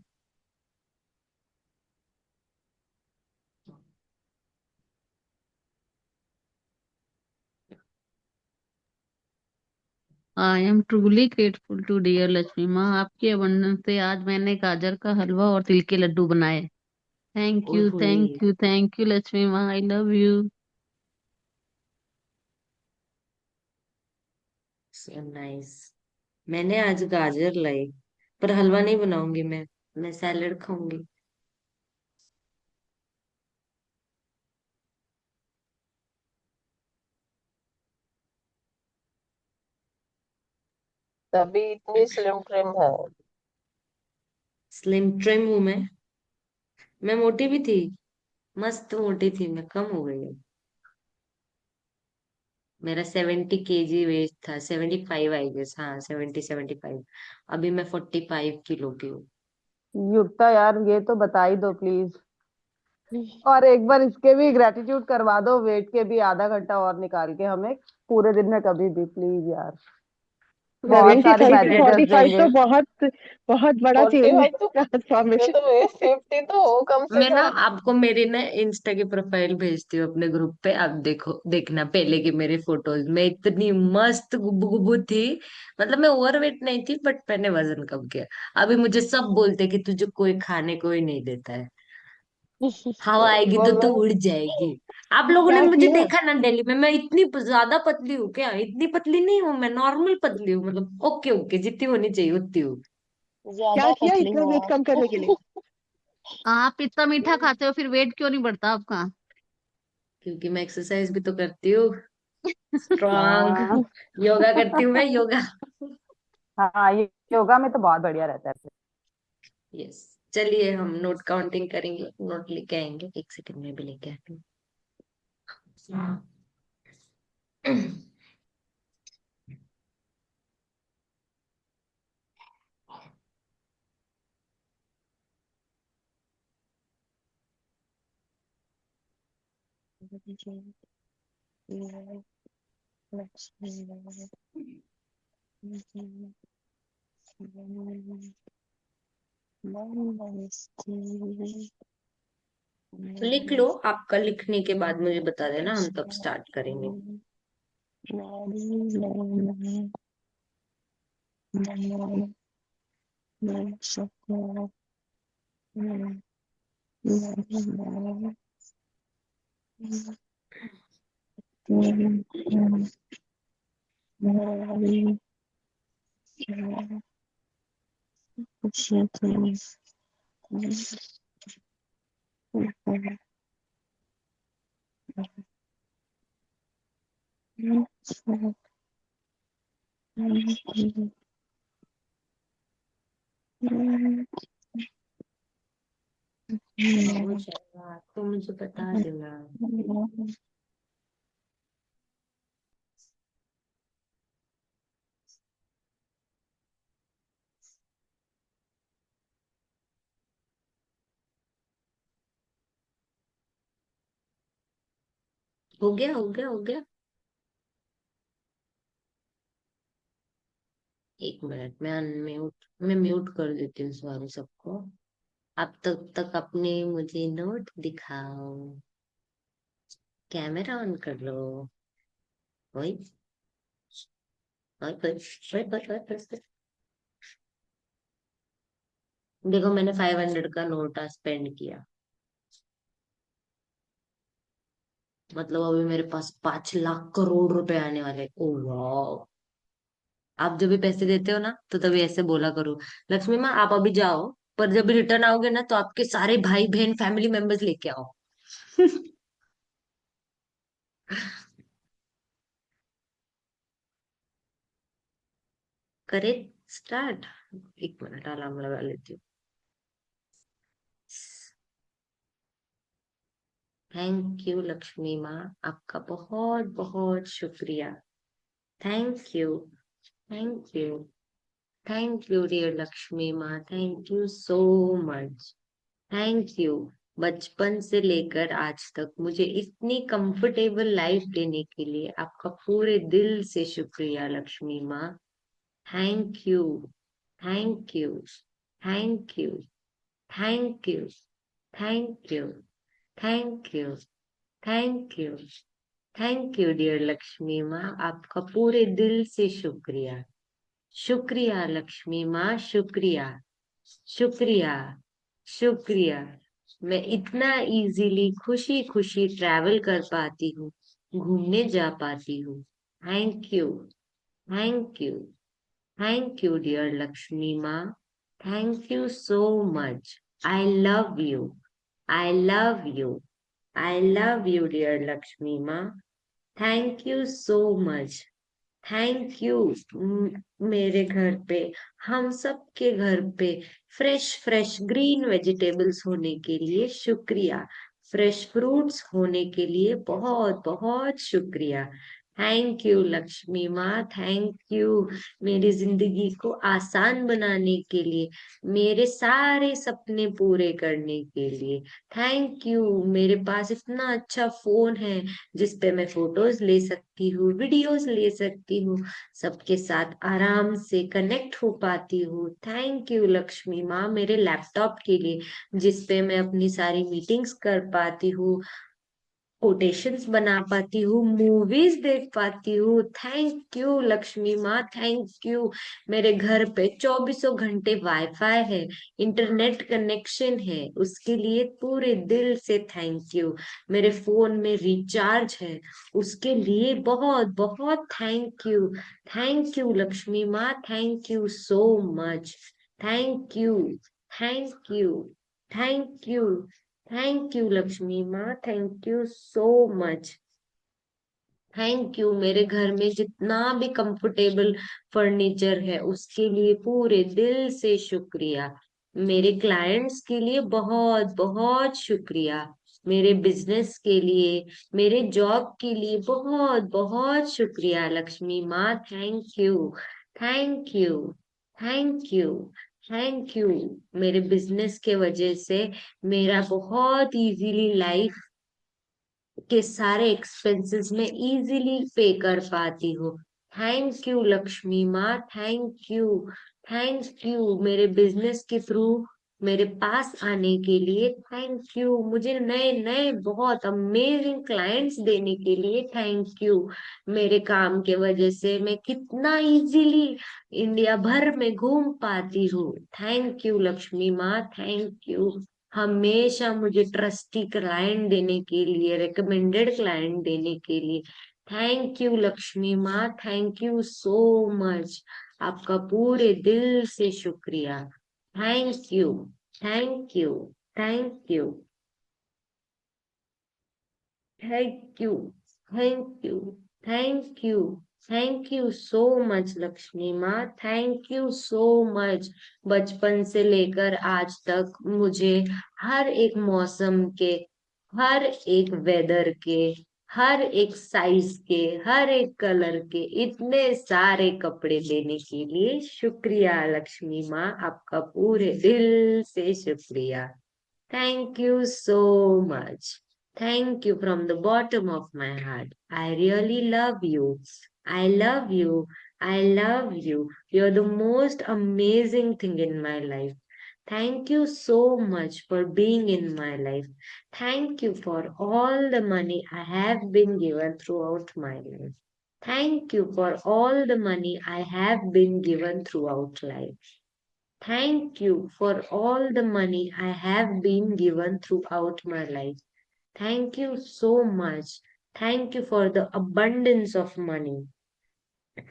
I am truly grateful to dear Lakshmi माँ। आपकी अबंडन से आज मैंने गाजर का हलवा और तिल के लड्डू बनाए। थैंक ओए यू, होए, thank you, thank you Lakshmi माँ, I love you. So nice. मैंने आज गाजर लाई, पर हलवा नहीं बनाऊंगी मैं। मैं सैलेड खाऊंगी। तभी इतनी स्लिम ट्रिम है। स्लिम ट्रिम हूं मैं मोटी भी थी, मस्त मोटी थी, मैं कम हो गई हूँ। मेरा 70 kg वेट था, 75 आई गेस, हाँ 70 75। अभी मैं 45 किलो की हूँ। युक्ता यार, ये तो बता ही दो प्लीज। और एक बार इसके भी ग्रेटिट्यूड करवा दो, वेट के भी आधा घंटा और निकाल के हमें, पूरे दिन में कभी भी प्लीज यार। बहुत सेवेंटी सारे five two messages forty five देंगे। तो बहुत बहुत बड़ा चेंज 45 तो है, इसमें ट्रांसफॉर्मेशन। तो मेरी सेफ्टी तो हो कम से मैं ना कम। आपको मेरी ना इंस्टा की प्रोफाइल भेजती हूँ अपने ग्रुप पे, आप देखो, देखना पहले की मेरे फोटोज, मैं इतनी मस्त गुब्बू गुब्बू थी। मतलब मैं ओवरवेट नहीं थी, बट मैंने वजन कम किया। अभी मुझे सब बोलते कि तुझे कोई खाने को ही नहीं देता है, हवा आएगी वो तो तू मैं उड़ जाएगी। आप लोगों ने क्या मुझे किया? देखा ना दिल्ली में, मैं इतनी ज्यादा पतली हूँ क्या? इतनी पतली नहीं हूँ मैं, नॉर्मल पतली हूँ, मतलब ओके ओके जितनी होनी चाहिए उतनी हूँ। क्या ज्यादा किया पतली इतना हो वेट कम करने के लिए? आप। आप इतना मीठा खाते हो फिर वेट क्यों नहीं बढ़ता आपका? क्योंकि मैं एक्सरसाइज भी तो करती हूँ, स्ट्रांग। हाँ योगा करती हूँ मैं, योगा। हाँ, ये योगा में तो बहुत बढ़िया रहता है। यस। चलिए हम नोट काउंटिंग करेंगे, नोट लेके आएंगे, एक सेकंड में भी लेके आती हूँ। लिख लो, आपका लिखने के बाद मुझे बता देना, हम तब स्टार्ट करेंगे। हो जाएगा तो मुझे बता देना। हो गया हो गया हो गया। एक मिनट, मैं अनम्यूट, मैं म्यूट कर देती हूँ सॉरी सबको। अब तक तक अपने मुझे नोट दिखाओ, कैमरा ऑन कर लो। वही वही वही वही वही वही वही। देखो मैंने 500 का नोट स्पेंड किया, मतलब अभी मेरे पास 5 लाख करोड़ रुपए आने वाले। ओ वाह। आप जब भी पैसे देते हो ना, तो तभी ऐसे बोला करो, लक्ष्मी माँ आप अभी जाओ, पर जब भी रिटर्न आओगे ना, तो आपके सारे भाई बहन फैमिली मेंबर्स लेके आओ। करे स्टार्ट। एक मिनट अलार्म लगा लेती हूँ। थैंक यू लक्ष्मी माँ, आपका बहुत बहुत शुक्रिया। Thank you, thank you, thank you dear Lakshmi माँ, thank you so much. Thank you. बचपन से लेकर आज तक मुझे इतनी कंफर्टेबल लाइफ देने के लिए आपका पूरे दिल से शुक्रिया लक्ष्मी माँ। Thank you, thank you, thank you, thank you, thank you, thank you, thank you, thank you dear Lakshmi माँ, आपका पूरे दिल से शुक्रिया। शुक्रिया लक्ष्मी माँ, शुक्रिया, शुक्रिया, शुक्रिया। मैं इतना इजीली खुशी खुशी ट्रैवल कर पाती हूँ, घूमने जा पाती हूँ। Thank you, thank you, thank you dear Lakshmi माँ, thank you so much. I love you. I love you. I love you dear Lakshmi माँ। Thank you so much. Thank you. मेरे घर पे, हम सब के घर पे फ्रेश फ्रेश ग्रीन वेजिटेबल्स होने के लिए शुक्रिया। फ्रेश फ्रूट्स होने के लिए बहुत बहुत शुक्रिया। थैंक यू लक्ष्मी माँ। थैंक यू मेरी जिंदगी को आसान बनाने के लिए, मेरे सारे सपने पूरे करने के लिए। थैंक यू मेरे पास इतना अच्छा फोन है जिस पे मैं फोटोज ले सकती हूँ, वीडियोस ले सकती हूँ, सबके साथ आराम से कनेक्ट हो पाती हूँ। थैंक यू लक्ष्मी माँ मेरे लैपटॉप के लिए, जिस पे मैं अपनी सारी मीटिंग्स कर पाती हूँ, कोटेशंस बना पाती हूँ, मूवीज देख पाती हूँ। थैंक यू लक्ष्मी माँ। थैंक यू मेरे घर पे 24 घंटे वाईफाई है, इंटरनेट कनेक्शन है, उसके लिए पूरे दिल से थैंक यू। मेरे फोन में रिचार्ज है, उसके लिए बहुत बहुत thank you. Thank you Lakshmi माँ। Thank you so much. Thank you. Thank you. Thank you. Thank you Lakshmi माँ। Thank you so much. Thank you मेरे घर में जितना भी कंफर्टेबल फर्नीचर है उसके लिए पूरे दिल से शुक्रिया। मेरे क्लाइंट्स के लिए बहुत बहुत शुक्रिया। मेरे बिजनेस के लिए, मेरे जॉब के लिए बहुत बहुत शुक्रिया लक्ष्मी माँ। Thank you. Thank you. Thank you. Thank you मेरे बिजनेस के वजह से मेरा बहुत इजीली लाइफ के सारे एक्सपेंसेस में इजीली पे कर पाती हूँ। थैंक यू लक्ष्मी माँ। Thank you. थैंक यू मेरे बिजनेस के थ्रू मेरे पास आने के लिए। थैंक यू मुझे नए नए बहुत अमेजिंग क्लाइंट्स देने के लिए। थैंक यू मेरे काम के वजह से मैं कितना इजीली इंडिया भर में घूम पाती हूँ। थैंक यू लक्ष्मी माँ। थैंक यू हमेशा मुझे ट्रस्टी क्लाइंट देने के लिए, रिकमेंडेड क्लाइंट देने के लिए। थैंक यू लक्ष्मी माँ। Thank you so much. आपका पूरे दिल से शुक्रिया। Thank you. Thank you. Thank you. Thank you. Thank you. Thank you. Thank you so much Lakshmi माँ। Thank you so much. बचपन से लेकर आज तक मुझे हर एक मौसम के, हर एक वेदर के, हर एक साइज के, हर एक कलर के इतने सारे कपड़े देने के लिए शुक्रिया लक्ष्मी माँ। आपका पूरे दिल से शुक्रिया। Thank you so much. Thank you from the bottom of my heart. I really love you. I love you. I love you. You're the most amazing thing in my life. Thank you so much for being in my life. Thank you for all the money I have been given throughout my life. Thank you for all the money I have been given throughout life. Thank you for all the money I have been given throughout my life. Thank you so much. Thank you for the abundance of money.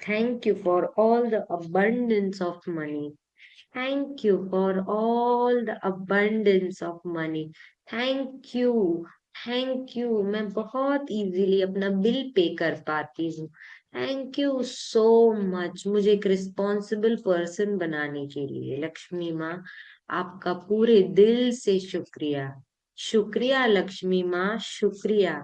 Thank you for all the abundance of money. Thank you for all the abundance of money. Thank you. Thank you मैं बहुत easily अपना bill pay कर पाती हूँ। Thank you so much मुझे एक responsible person बनाने के लिए लक्ष्मी माँ। आपका पूरे दिल से शुक्रिया। शुक्रिया लक्ष्मी माँ। शुक्रिया।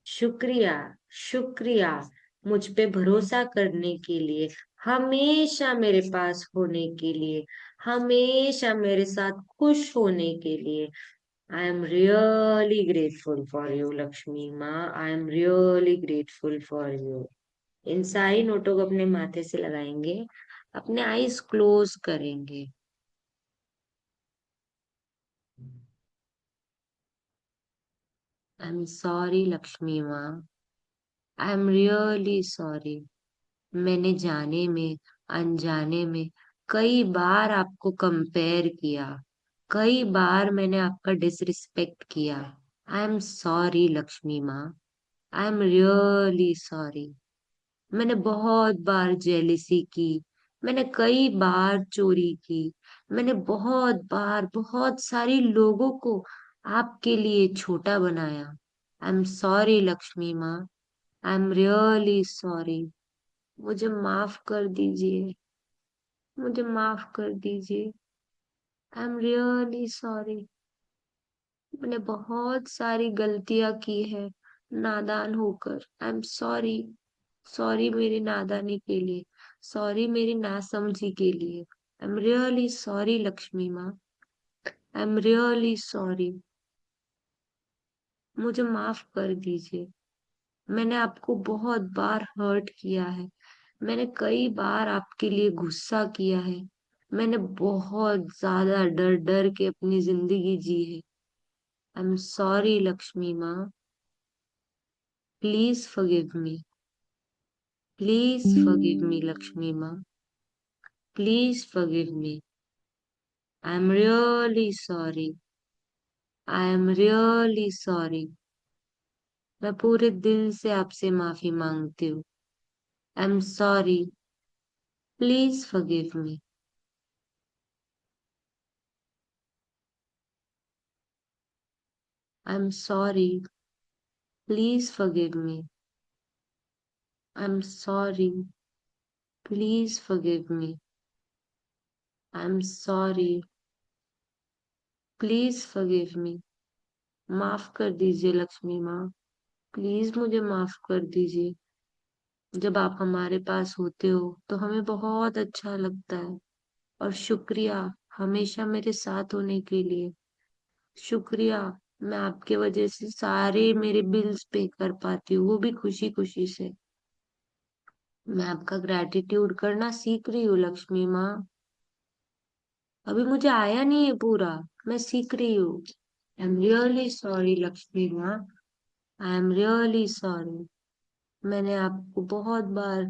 शुक्रिया। शुक्रिया मुझ पे भरोसा करने के लिए, हमेशा मेरे पास होने के लिए, हमेशा मेरे साथ खुश होने के लिए। I am really grateful for you Lakshmi माँ। I am really grateful for you. इन सारी नोटों को अपने माथे से लगाएंगे, अपने आईज क्लोज करेंगे। आई एम सॉरी लक्ष्मी माँ। I am really sorry. मैंने जाने में, अनजाने में कई बार आपको कंपेयर किया, कई बार मैंने आपका डिसरिस्पेक्ट किया। आई एम सॉरी लक्ष्मी माँ। I am really sorry. मैंने बहुत बार जेलिसी की, मैंने कई बार चोरी की, मैंने बहुत बार बहुत सारी लोगों को आपके लिए छोटा बनाया। आई एम सॉरी लक्ष्मी माँ। I am really sorry. मुझे माफ कर दीजिए। मुझे माफ कर दीजिए। आई एम रियली सॉरी। मैंने बहुत सारी गलतियां की है नादान होकर। आई एम सॉरी। सॉरी मेरी नादानी के लिए। सॉरी मेरी नासमझी के लिए। I am really sorry Lakshmi माँ। I am really sorry. मुझे माफ कर दीजिए। मैंने आपको बहुत बार हर्ट किया है। मैंने कई बार आपके लिए गुस्सा किया है। मैंने बहुत ज्यादा डर डर के अपनी जिंदगी जी है। आई एम सॉरी लक्ष्मी माँ। Please forgive me. Please forgive me Lakshmi माँ। Please forgive me. I am really sorry. I am really sorry. मैं पूरे दिल से आपसे माफी मांगती हूँ। I am sorry. Please forgive me. I am sorry. Please forgive me. I am sorry. Please forgive me. I am sorry. Please forgive me. माफ कर दीजिए लक्ष्मी माँ। प्लीज मुझे माफ कर दीजिए। जब आप हमारे पास होते हो तो हमें बहुत अच्छा लगता है। और शुक्रिया हमेशा मेरे साथ होने के लिए। शुक्रिया। मैं आपके वजह से सारे मेरे बिल्स पे कर पाती हूँ, वो भी खुशी खुशी से। मैं आपका ग्रैटिट्यूड करना सीख रही हूँ लक्ष्मी माँ। अभी मुझे आया नहीं है पूरा। मैं सीख रही हूँ। I am really sorry Lakshmi माँ। I am really sorry. मैंने आपको बहुत बार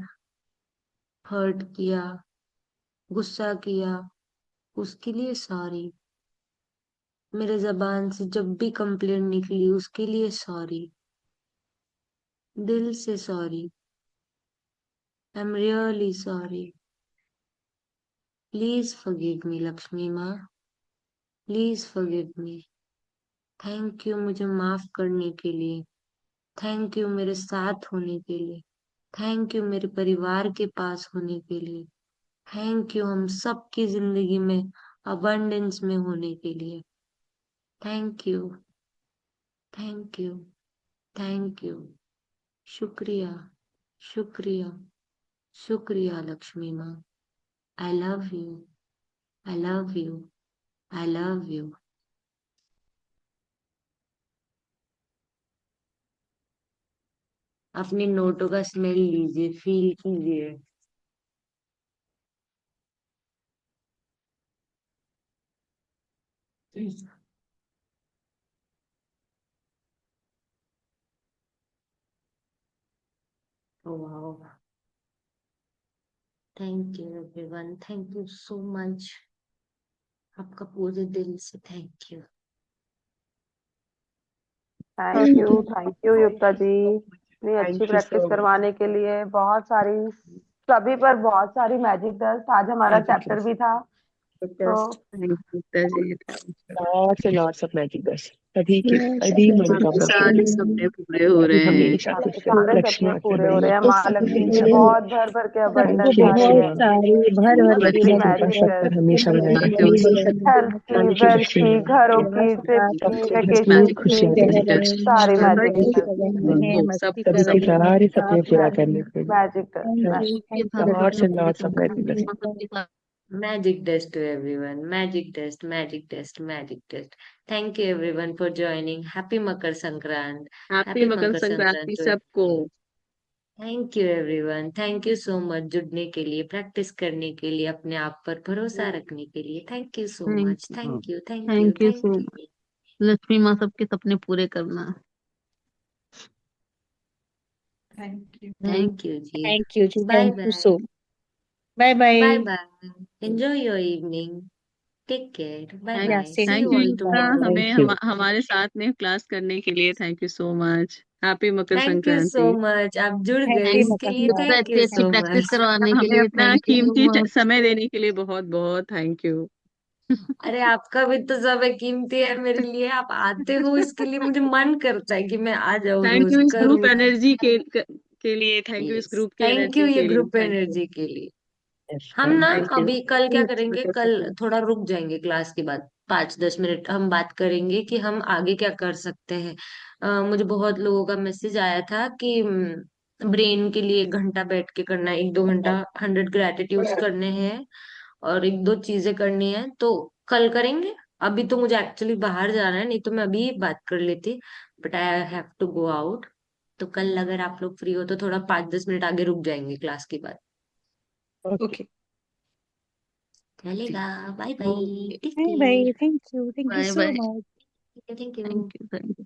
हर्ट किया, गुस्सा किया, उसके लिए सॉरी। मेरे जबान से जब भी कंप्लेंट निकली उसके लिए सॉरी। दिल से sorry. I am really sorry. Please forgive me Lakshmi माँ। Please forgive me. Thank you मुझे माफ करने के लिए। थैंक यू मेरे साथ होने के लिए। थैंक यू मेरे परिवार के पास होने के लिए। थैंक यू हम सबकी जिंदगी में अबंडेंस में होने के लिए। Thank you. Thank you. Thank you. शुक्रिया। शुक्रिया। शुक्रिया लक्ष्मी माँ। I love you. I love you. I love you. अपने नोटों का स्मेल लीजिए, फील कीजिए। Wow. Thank you everyone. Thank you so much. आपका पूरे दिल से थैंक यू। थैंक यू युक्ता जी, इतनी अच्छी thank you practice so much. करवाने के लिए। बहुत सारी, सभी पर बहुत सारी मैजिक डस्ट। आज हमारा मैजिक चैप्टर भी था तो लॉट्स ऑफ मैजिक बस सभी के सभी आपके मनोकामना सारे सपने पूरे हो अभी रहे हैं। हमेशा खुश सबके रहे सारे लक्ष्मी सपने माता पूरे हो बड़ी रहे हैं। माँ लक्ष्मी की बहुत भर भर के थैंक अबंडेंस यू आ रही लक्ष्मी है। माँ सब इतनी बच्चे कृपा मैजिक सब पर डस्ट, हमेशा बना आते रहे हुए हेल्थ की, थैंक यू वेल्थ लक्ष्मी की, माँ घरों की, ट्रिप की, सबके घर वेकेशन खूब की, खुशियाँ दे सारी मैजिक डस्ट। वो सब सभी के सारे सपने पूरा करने के लिए मैजिक डस्ट। सबके सारे सपने पूरे लॉट्स ऑफ करना मैजिक है। सबके सारे Magic dust to everyone. Magic dust, magic dust, magic dust. Thank you everyone for joining. Happy Makar Sankrant. Happy Happy Makar Makar Sankranti Sankrant to सबको। everyone. Thank you everyone. Thank you so much जुड़ने के लिए, practice करने के लिए, अपने आप पर भरोसा रखने के लिए। Thank you so much. Thank you. Thank you. Thank you so thank much. You. Lakshmi माँ सबके सपने पूरे करना। Thank you ji. Thank you ji, bye thank you bye. So. Bye bye bye. Bye. Enjoy your evening. Take care. Bye thank ya bye. Same see thank you to you all you. Yukta, bye. Tomorrow. हमें हमारे साथ में class करने के लिए thank you so much. Happy Makar thank you so Sankranti. Much. आप जुड़ गए हैप्पी थैंक इसके मकर लिए युक्ता, थैंक इतनी यू अच्छी सो प्रैक्टिस मच। करवाने के हमें लिए अपना थैंक यू सो कीमती मच। समय देने के लिए बहुत बहुत थैंक यू। अरे आपका भी तो समय कीमती है मेरे लिए, आप आते हो इसके लिए मुझे मन करता है कि मैं आ जाऊं, थैंक रोज यू इस ग्रुप करूं। एनर्जी के लिए, थैंक यू इस यस, ग्रुप की थैंक यू एनर्जी ये के लिए, ग्रुप थैंक यू। एनर्जी के लिए। यस, हम ना थैंक थैंक यू। यू। अभी कल क्या इट्स करेंगे, बेटर कल टू थोड़ा रुक जाएंगे क्लास के बाद, 5-10 मिनट हम बात करेंगे कि हम आगे क्या कर सकते हैं। मुझे बहुत लोगों का मैसेज आया था कि ब्रेन के लिए 1 घंटा बैठ के करना है, 1-2 घंटा 100 ग्रेटिट्यूड्स करने हैं और 1-2 चीजें करनी है, तो कल करेंगे। अभी तो मुझे एक्चुअली बाहर जाना है, नहीं तो मैं अभी बात कर लेती, but I have to go out. तो कल अगर आप लोग फ्री हो तो थोड़ा 5-10 मिनट आगे रुक जाएंगे क्लास के बाद। ओके। ओके। चलेगा। Bye bye. Okay take bye care. Bye, thank you bye so bye. Much. Thank you. Thank you.